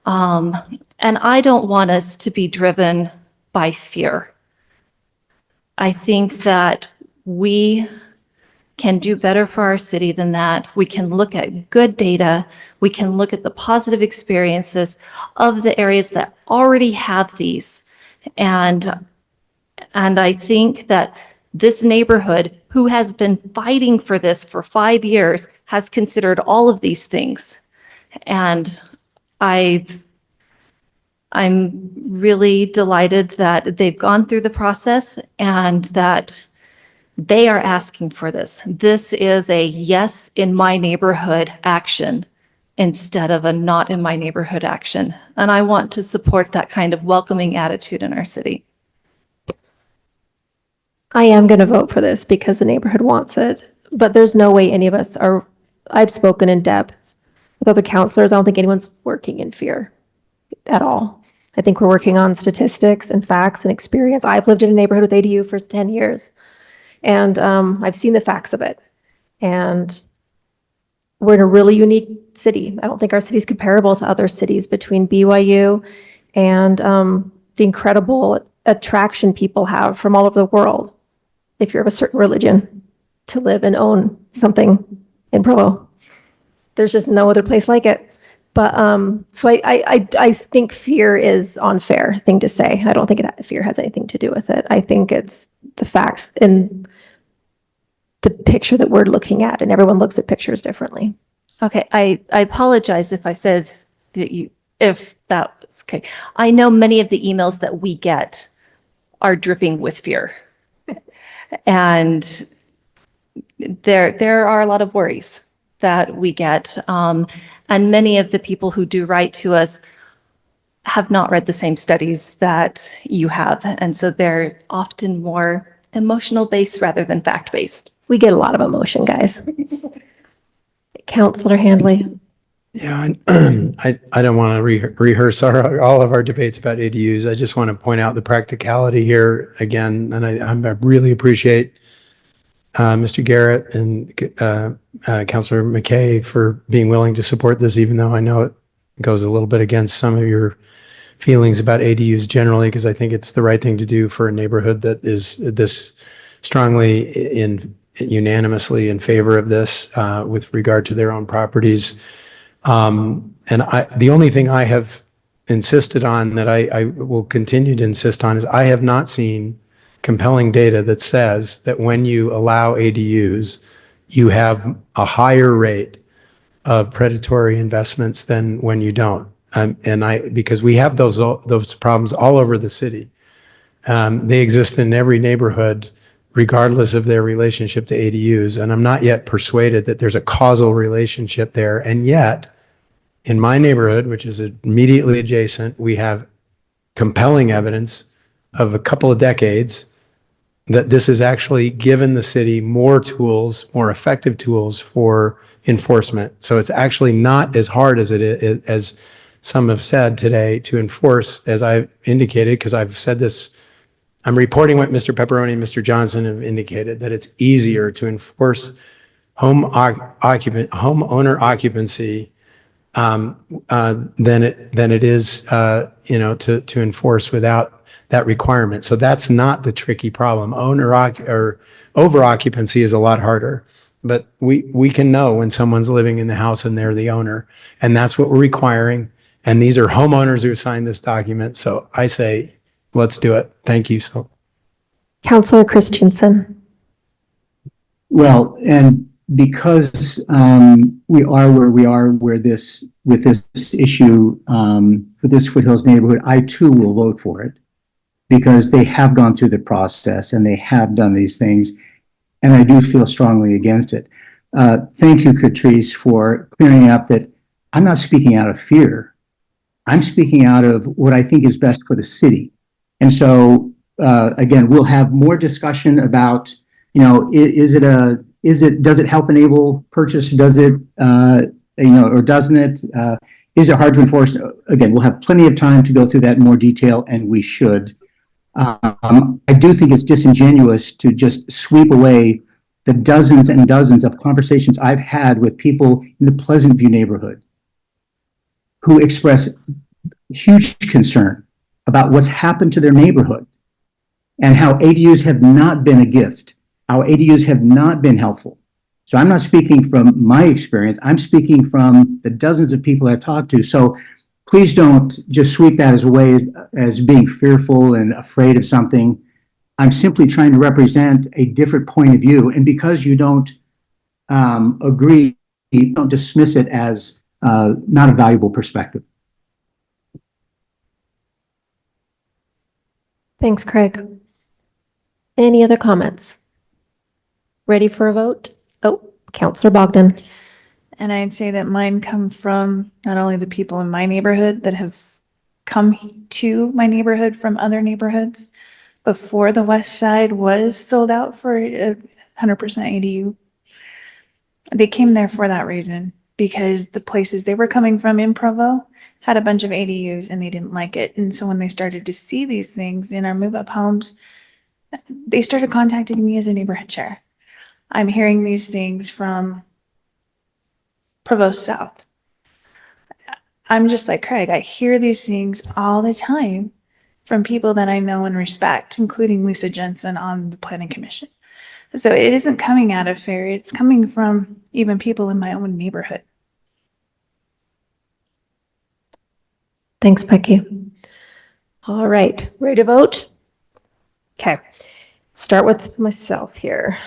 And I don't want us to be driven by fear. I think that we can do better for our city than that. We can look at good data. We can look at the positive experiences of the areas that already have these. And I think that this neighborhood, who has been fighting for this for 5 years, has considered all of these things. And I'm really delighted that they've gone through the process and that they are asking for this. This is a yes in my neighborhood action instead of a not in my neighborhood action. And I want to support that kind of welcoming attitude in our city. I am going to vote for this because the neighborhood wants it, but there's no way any of us are, I've spoken in depth with other counselors. I don't think anyone's working in fear at all. I think we're working on statistics and facts and experience. I've lived in a neighborhood with ADU for 10 years. And I've seen the facts of it. And we're in a really unique city. I don't think our city is comparable to other cities between BYU and the incredible attraction people have from all over the world, if you're of a certain religion, to live and own something in Provo. There's just no other place like it. But so I think fear is unfair thing to say. I don't think fear has anything to do with it. I think it's the facts in the picture that we're looking at, and everyone looks at pictures differently. Okay, I apologize if I said that if that was okay. I know many of the emails that we get are dripping with fear. And there are a lot of worries that we get. And many of the people who do write to us have not read the same studies that you have. And so they're often more emotional based rather than fact based. We get a lot of emotion, guys. Councilor Handley. Yeah, I don't want to rehearse all of our debates about ADUs. I just want to point out the practicality here again. And I really appreciate Mr. Garrett and Councilor McKay for being willing to support this, even though I know it goes a little bit against some of your feelings about ADUs generally, because I think it's the right thing to do for a neighborhood that is this strongly unanimously in favor of this with regard to their own properties. And the only thing I have insisted on that I will continue to insist on is I have not seen compelling data that says that when you allow ADUs, you have a higher rate of predatory investments than when you don't. Because we have those problems all over the city. They exist in every neighborhood regardless of their relationship to ADUs. And I'm not yet persuaded that there's a causal relationship there. And yet, in my neighborhood, which is immediately adjacent, we have compelling evidence of a couple of decades that this has actually given the city more tools, more effective tools for enforcement. So it's actually not as hard as it is, as some have said today, to enforce, as I've indicated, because I've said this. I'm reporting what Mr. Pepperoni and Mr. Johnson have indicated, that it's easier to enforce homeowner occupancy than it is, to enforce without that requirement. So that's not the tricky problem. Or over occupancy is a lot harder, but we can know when someone's living in the house and they're the owner, and that's what we're requiring. And these are homeowners who signed this document. So I say, let's do it. Thank you. So, Councilor Christensen. Well, and because we are where we are, with this issue, with this Foothills neighborhood, I too will vote for it, because they have gone through the process and they have done these things, and I do feel strongly against it. Thank you, Catrice, for clearing up that I'm not speaking out of fear. I'm speaking out of what I think is best for the city. And so, again, we'll have more discussion about, does it help enable purchase? Does it, or doesn't it? Is it hard to enforce? Again, we'll have plenty of time to go through that in more detail, and we should. I do think it's disingenuous to just sweep away the dozens and dozens of conversations I've had with people in the Pleasant View neighborhood who express huge concern about what's happened to their neighborhood and how ADUs have not been a gift, how ADUs have not been helpful. So I'm not speaking from my experience. I'm speaking from the dozens of people I've talked to. So please don't just sweep that as away as being fearful and afraid of something. I'm simply trying to represent a different point of view. And because you don't agree, you don't dismiss it as not a valuable perspective. Thanks, Craig. Any other comments? Ready for a vote? Oh, Councilor Bogdan. And I'd say that mine come from not only the people in my neighborhood that have come to my neighborhood from other neighborhoods before the west side was sold out for a 100% ADU. They came there for that reason, because the places they were coming from in Provo had a bunch of ADUs and they didn't like it. And so when they started to see these things in our move-up homes, they started contacting me as a neighborhood chair. I'm hearing these things from Provo South. I'm just like Craig. I hear these things all the time from people that I know and respect, including Lisa Jensen on the Planning Commission. So it isn't coming out of fear. It's coming from even people in my own neighborhood. Thanks, Becky. All right, ready to vote? Okay, start with myself here.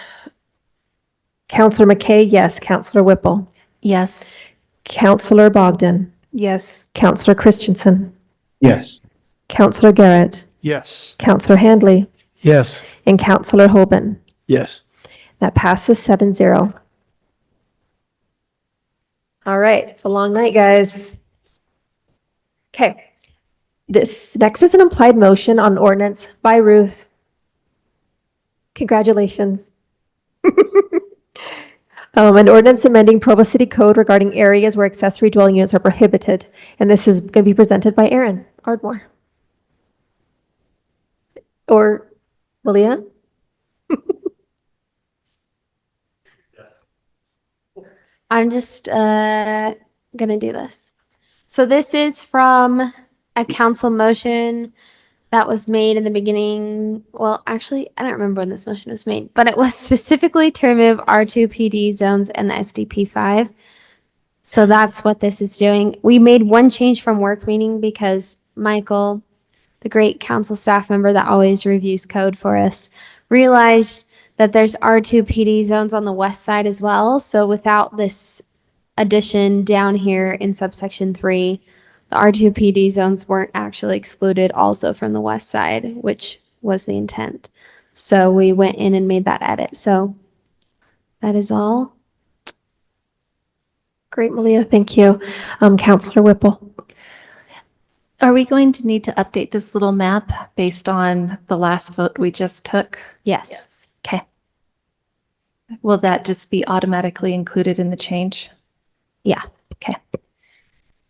Councilor McKay, yes. Councilor Whipple. Yes. Councilor Bogdan. Yes. Councilor Christensen. Yes. Councilor Garrett. yes. Councilor Handley. yes. And Councilor Hoban. Yes. That passes 7-0. All right, it's a long night, guys. Okay, this next is an implied motion on ordinance by Ruth. Congratulations. An ordinance amending Provo City Code regarding areas where accessory dwelling units are prohibited. And this is going to be presented by Aaron Ardmore. Or Malia? I'm just gonna do this. So this is from a council motion that was made in the beginning. Well, actually, I don't remember when this motion was made, but it was specifically to remove R2 PD zones and the SDP 5. So that's what this is doing. We made one change from work meeting because Michael, the great council staff member that always reviews code for us, realized that there's R2 PD zones on the west side as well. So without this addition down here in subsection 3, the R2 PD zones weren't actually excluded also from the west side, which was the intent. So we went in and made that edit. So that is all. Great, Malia. Thank you. Counselor Whipple. Are we going to need to update this little map based on the last vote we just took? Yes. Okay. Will that just be automatically included in the change? Yeah. Okay.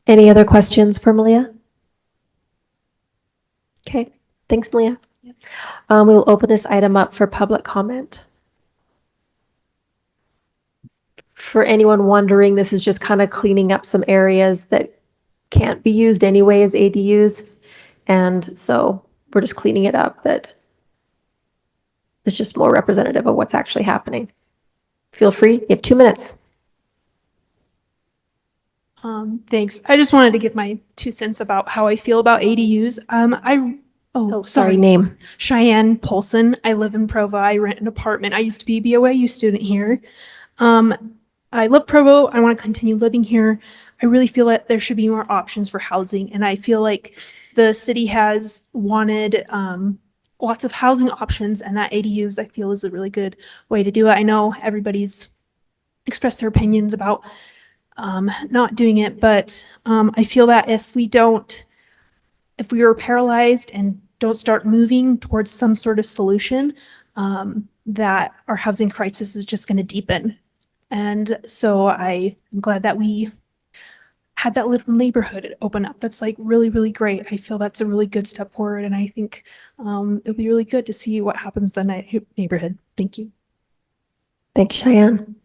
Any other questions for Malia? Okay, thanks, Malia. We will open this item up for public comment. For anyone wondering, this is just kind of cleaning up some areas that can't be used anyway as ADUs. And so we're just cleaning it up, that it's just more representative of what's actually happening. Feel free, you have 2 minutes. Thanks. I just wanted to give my 2 cents about how I feel about ADUs. Sorry, name. Cheyenne Polson. I live in Provo. I rent an apartment. I used to be a BYU student here. I love Provo. I want to continue living here. I really feel that there should be more options for housing, and I feel like the city has wanted lots of housing options, and that ADUs I feel is a really good way to do it. I know everybody's expressed their opinions about not doing it, but I feel that if we are paralyzed and don't start moving towards some sort of solution, that our housing crisis is just going to deepen. And so I'm glad that we had that little neighborhood open up. That's like really, really great. I feel that's a really good step forward. And I think it'll be really good to see what happens in that neighborhood. Thank you. Thanks, Cheyenne.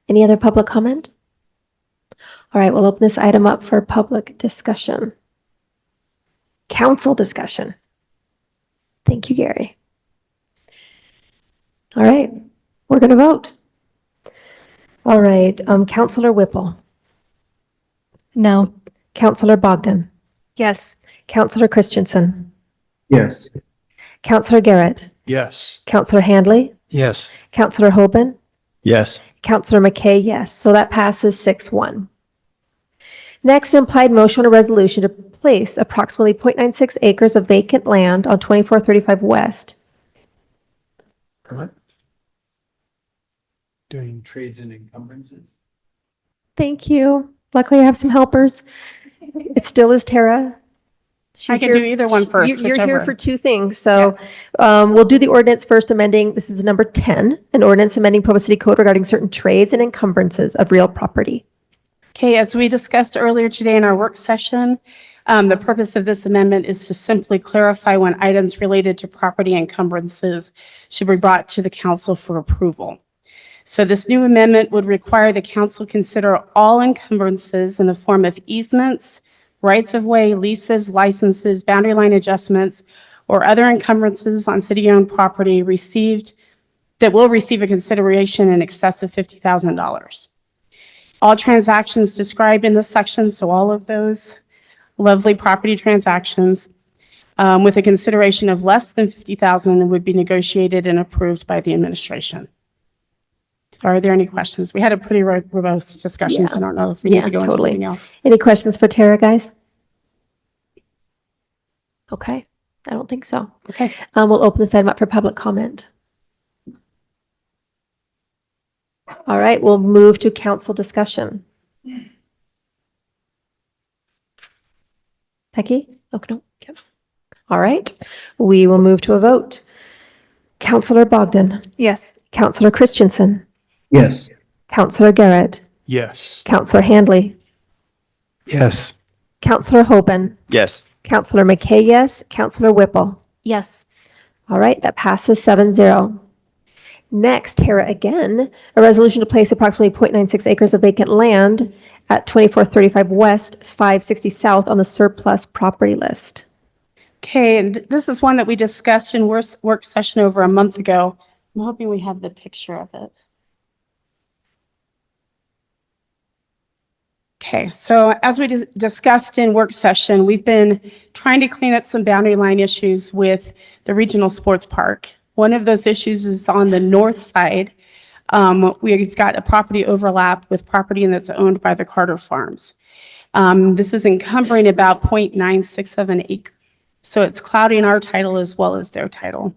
Any other public comment? All right, we'll open this item up for public discussion. Council discussion. Thank you, Gary. All right, we're going to vote. All right, Counselor Whipple. No. Counselor Bogdan. Yes. Counselor Christensen. Yes. Counselor Garrett. Yes. Counselor Handley. Yes. Counselor Hoban. Yes. Counselor McKay, yes. So that passes 6-1. Next, an implied motion on a resolution to place approximately 0.96 acres of vacant land on 2435 West. What? Doing trades and encumbrances? Thank you. Luckily, I have some helpers. It still is Tara. I can do either one first, You're here whichever. for 2 things. So we'll do the ordinance first, amending. This is number 10, an ordinance amending Provo City Code regarding certain trades and encumbrances of real property. Okay, as we discussed earlier today in our work session, the purpose of this amendment is to simply clarify when items related to property encumbrances should be brought to the council for approval. So this new amendment would require the council consider all encumbrances in the form of easements, rights-of-way, leases, licenses, boundary line adjustments, or other encumbrances on city-owned property that will receive a consideration in excess of $50,000. All transactions described in this section, so all of those lovely property transactions with a consideration of less than $50,000 would be negotiated and approved by the administration. So are there any questions? We had a pretty robust discussion, so I don't know if we need to go into anything else. Any questions for Tara, guys? Okay, I don't think so. Okay. We'll open this item up for public comment. All right, we'll move to council discussion. Becky? Oh, no. Okay. All right, we will move to a vote. Counselor Bogdan. Yes. Counselor Christensen. Yes. Counselor Garrett. Yes. Counselor Handley. Yes. Counselor Hoban. Yes. Counselor McKay, yes. Counselor Whipple. Yes. All right, that passes 7-0. Next, Tara again, a resolution to place approximately 0.96 acres of vacant land at 2435 West, 560 South on the surplus property list. Okay, and this is one that we discussed in work session over a month ago. I'm hoping we have the picture of it. Okay, so as we discussed in work session, we've been trying to clean up some boundary line issues with the regional sports park. One of those issues is on the north side. We've got a property overlap with property that's owned by the Carter Farms. This is encumbering about 0.96 of an acre. So it's clouding our title as well as their title.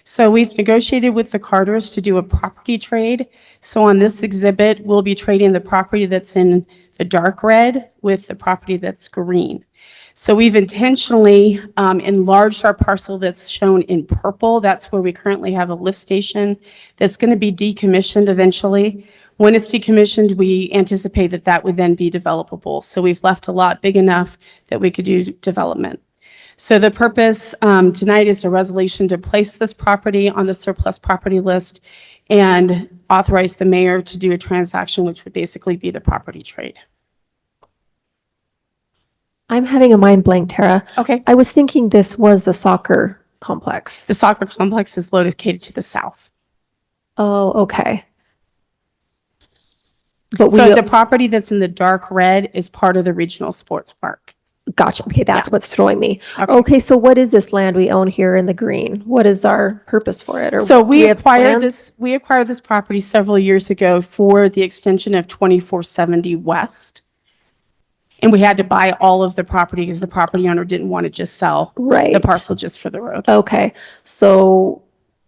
So we've negotiated with the Carters to do a property trade. So on this exhibit, we'll be trading the property that's in the dark red with the property that's green. So we've intentionally enlarged our parcel that's shown in purple. That's where we currently have a lift station that's going to be decommissioned eventually. When it's decommissioned, we anticipate that that would then be developable. So we've left a lot big enough that we could do development. So the purpose tonight is a resolution to place this property on the surplus property list and authorize the mayor to do a transaction, which would basically be the property trade. I'm having a mind blank, Tara. Okay. I was thinking this was the soccer complex. The soccer complex is located to the south. Oh, okay. But So the property that's in the dark red is part of the regional sports park. Gotcha. Okay, that's what's throwing me. Okay, so what is this land we own here in the green? What is our purpose for it? Or So do we have plans? we acquired this property several years ago for the extension of 2470 West. And we had to buy all of the property because the property owner didn't want to just sell Right. the parcel just for the road. Okay, so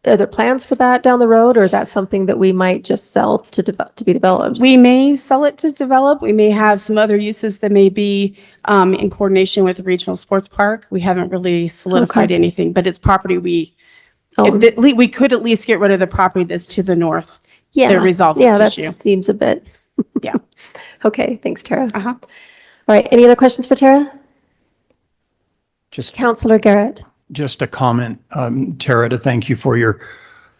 are there plans for that down the road, or is that something that we might just sell to be developed? We may sell it to develop. We may have some other uses that may be in coordination with the regional sports park. We haven't really solidified Okay. anything, but it's property we Own. we could at least get rid of the property that's to the north. Yeah, To resolve yeah, this that issue. seems a bit. Yeah. Okay, thanks, Tara. Uh-huh. All right, any other questions for Tara? Just Counselor Garrett? Just a comment, Tara, to thank you for your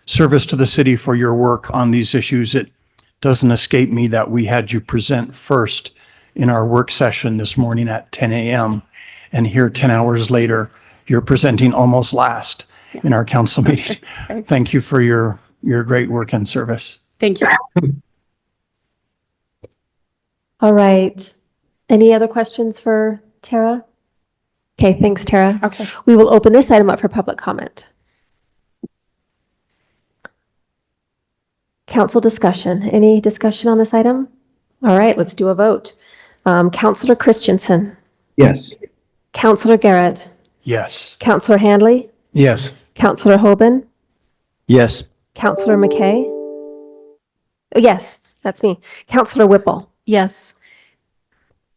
service to the city, for your work on these issues. It doesn't escape me that we had you present first in our work session this morning at 10 a.m. And here 10 hours later, you're presenting almost last in our council meeting. Thank you for your great work and service. Thank you. All right. Any other questions for Tara? Okay, thanks, Tara. Okay. We will open this item up for public comment. Council discussion. Any discussion on this item? All right, let's do a vote. Counselor Christensen, Yes. Counselor Garrett, Yes. Counselor Handley, Yes. Counselor Hoban, Yes. Counselor McKay. Oh, yes, that's me. Counselor Whipple. Yes.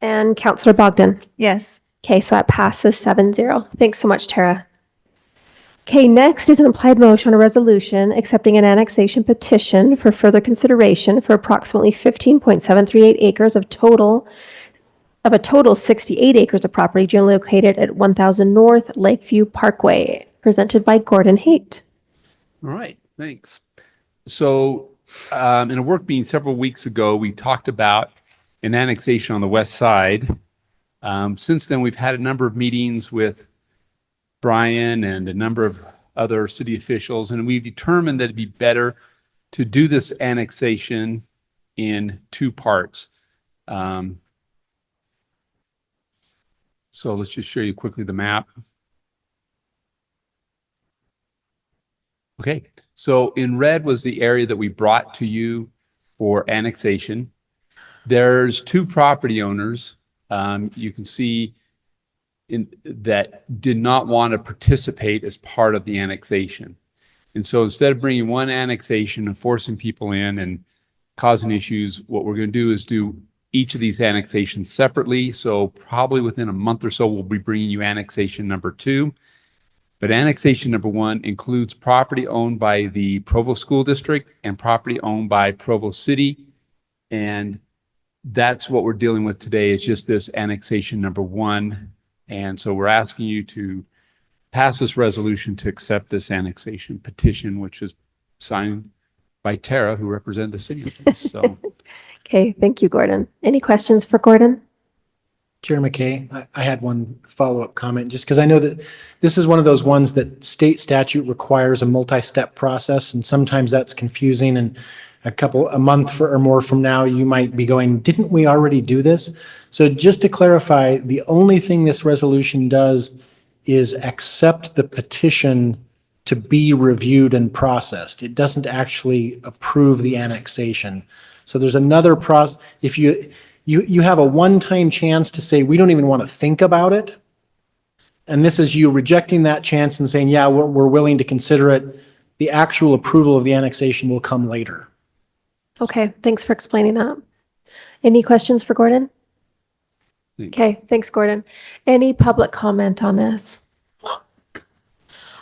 And Counselor Bogdan. Yes. Okay, so that passes 7-0. Thanks so much, Tara. Okay, next is an implied motion on a resolution accepting an annexation petition for further consideration for approximately 15.738 acres of a total 68 acres of property generally located at 1000 North Lakeview Parkway, presented by Gordon Haight. All right, thanks. So in a work meeting several weeks ago, we talked about an annexation on the west side. Since then, we've had a number of meetings with Brian and a number of other city officials, and we've determined that it'd be better to do this annexation in two parts. So let's just show you quickly the map. Okay, so in red was the area that we brought to you for annexation. There's two property owners. You can see that did not want to participate as part of the annexation. And so instead of bringing one annexation and forcing people in and causing issues, what we're going to do is do each of these annexations separately. So probably within a month or so, we'll be bringing you annexation number 2. But annexation number 1 includes property owned by the Provo School District and property owned by Provo City. And that's what we're dealing with today. It's just this annexation number 1. And so we're asking you to pass this resolution to accept this annexation petition, which is signed by Tara, who represents the city of this. So, Okay, thank you, Gordon. Any questions for Gordon? Chair McKay, I had one follow-up comment, just because I know that this is one of those ones that state statute requires a multi-step process, and sometimes that's confusing, and a month or more from now, you might be going, didn't we already do this? So just to clarify, the only thing this resolution does is accept the petition to be reviewed and processed. It doesn't actually approve the annexation. So there's another process. If you have a one-time chance to say, we don't even want to think about it. And this is you rejecting that chance and saying, yeah, we're willing to consider it. The actual approval of the annexation will come later. Okay, thanks for explaining that. Any questions for Gordon? Okay, thanks, Gordon. Any public comment on this?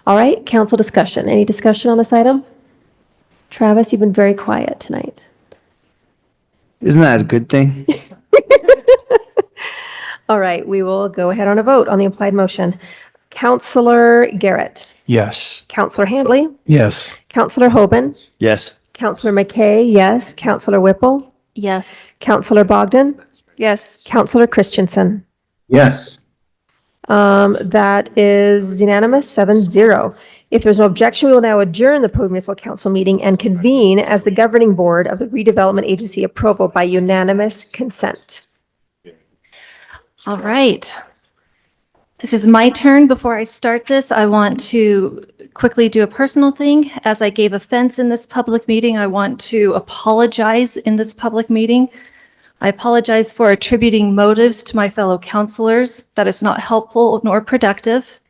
All right, council discussion. Any discussion on this item? Travis, you've been very quiet tonight. Isn't that a good thing? All right, we will go ahead on a vote on the implied motion. Counselor Garrett, Yes. Counselor Handley, Yes. Counselor Hoban, Yes. Counselor McKay, yes. Counselor Whipple, Yes. Counselor Bogdan, Yes. Counselor Christensen. Yes. That is unanimous, 7-0. If there's no objection, we will now adjourn the Provo Municipal Council meeting and convene as the governing board of the Redevelopment Agency of Provo by unanimous consent. All right. This is my turn. Before I start this, I want to quickly do a personal thing. As I gave offense in this public meeting, I want to apologize in this public meeting. I apologize for attributing motives to my fellow councilors. That is not helpful nor productive.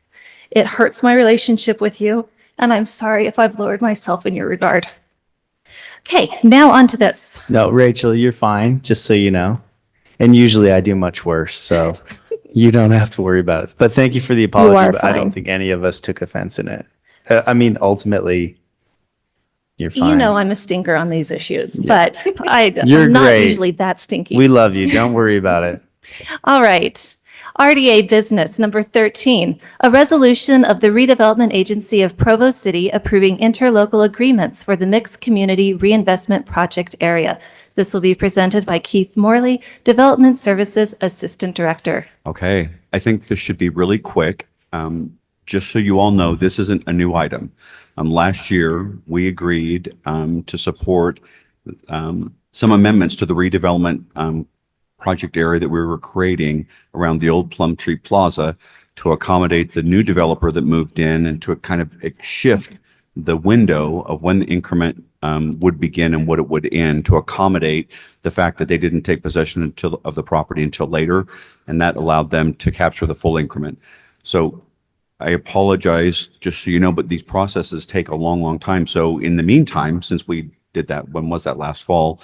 It hurts my relationship with you, and I'm sorry if I've lowered myself in your regard. Okay, now on to this. No, Rachel, you're fine, just so you know. And usually I do much worse, so you don't have to worry about it. But thank you for the apology, are but I don't fine. think any of us took offense in it. I mean, ultimately, you're fine. You know I'm a stinker on these issues, Yeah. but You're I'm not great. usually that stinky. We love you. Don't worry about it. All right. RDA business number 13, a resolution of the Redevelopment Agency of Provo City approving interlocal agreements for the Mixed Community Reinvestment Project Area. This will be presented by Keith Morley, Development Services Assistant Director. Okay, I think this should be really quick. Just so you all know, this isn't a new item. Last year, we agreed to support some amendments to the redevelopment project area that we were creating around the old Plum Tree Plaza to accommodate the new developer that moved in and to kind of shift the window of when the increment would begin and what it would end to accommodate the fact that they didn't take possession of the property until later, and that allowed them to capture the full increment. So I apologize, just so you know, but these processes take a long, long time. So in the meantime, since we did that, when was that, last fall,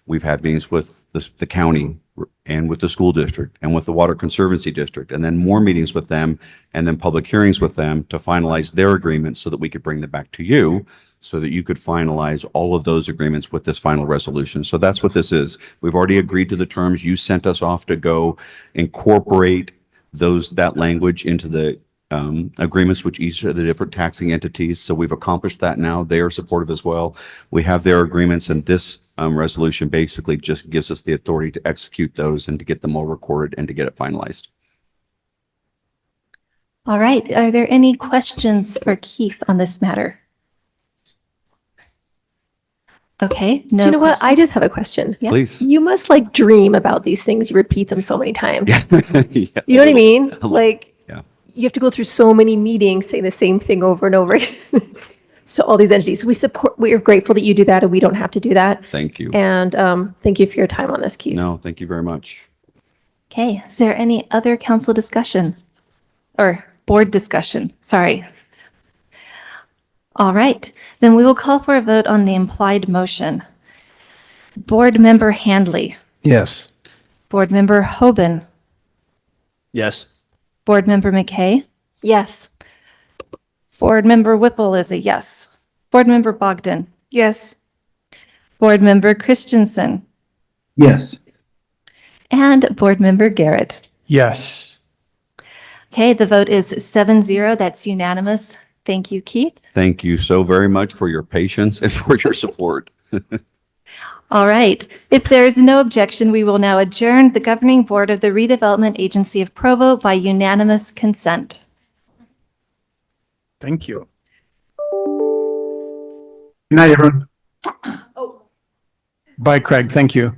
we've had meetings with the county and with the school district and with the Water Conservancy District, and then more meetings with them, and then public hearings with them to finalize their agreements so that we could bring them back to you so that you could finalize all of those agreements with this final resolution. So that's what this is. We've already agreed to the terms. You sent us off to go incorporate that language into the agreements with each of the different taxing entities. So we've accomplished that now. They are supportive as well. We have their agreements, and this resolution basically just gives us the authority to execute those and to get them all recorded and to get it finalized. All right. Are there any questions for Keith on this matter? Okay. Do you know what? I just have a question. Yeah. Please. You must dream about these things. You repeat them so many times. Yeah. You know what I mean? Yeah. You have to go through so many meetings saying the same thing over and over again. So all these entities, we are grateful that you do that and we don't have to do that. Thank you. And thank you for your time on this, Keith. No, thank you very much. Okay. Is there any other council discussion or board discussion? Sorry. All right. Then we will call for a vote on the implied motion. Board Member Handley. Yes. Board Member Hoban. Yes. Board Member McKay. Yes. Board Member Whipple is a yes. Board Member Bogdan. Yes. Board Member Christensen. Yes. And Board Member Garrett. Yes. Okay, the vote is 7-0. That's unanimous. Thank you, Keith. Thank you so very much for your patience and for your support. All right. If there is no objection, we will now adjourn the governing board of the Redevelopment Agency of Provo by unanimous consent. Thank you. Good night, everyone. Bye, Craig. Thank you.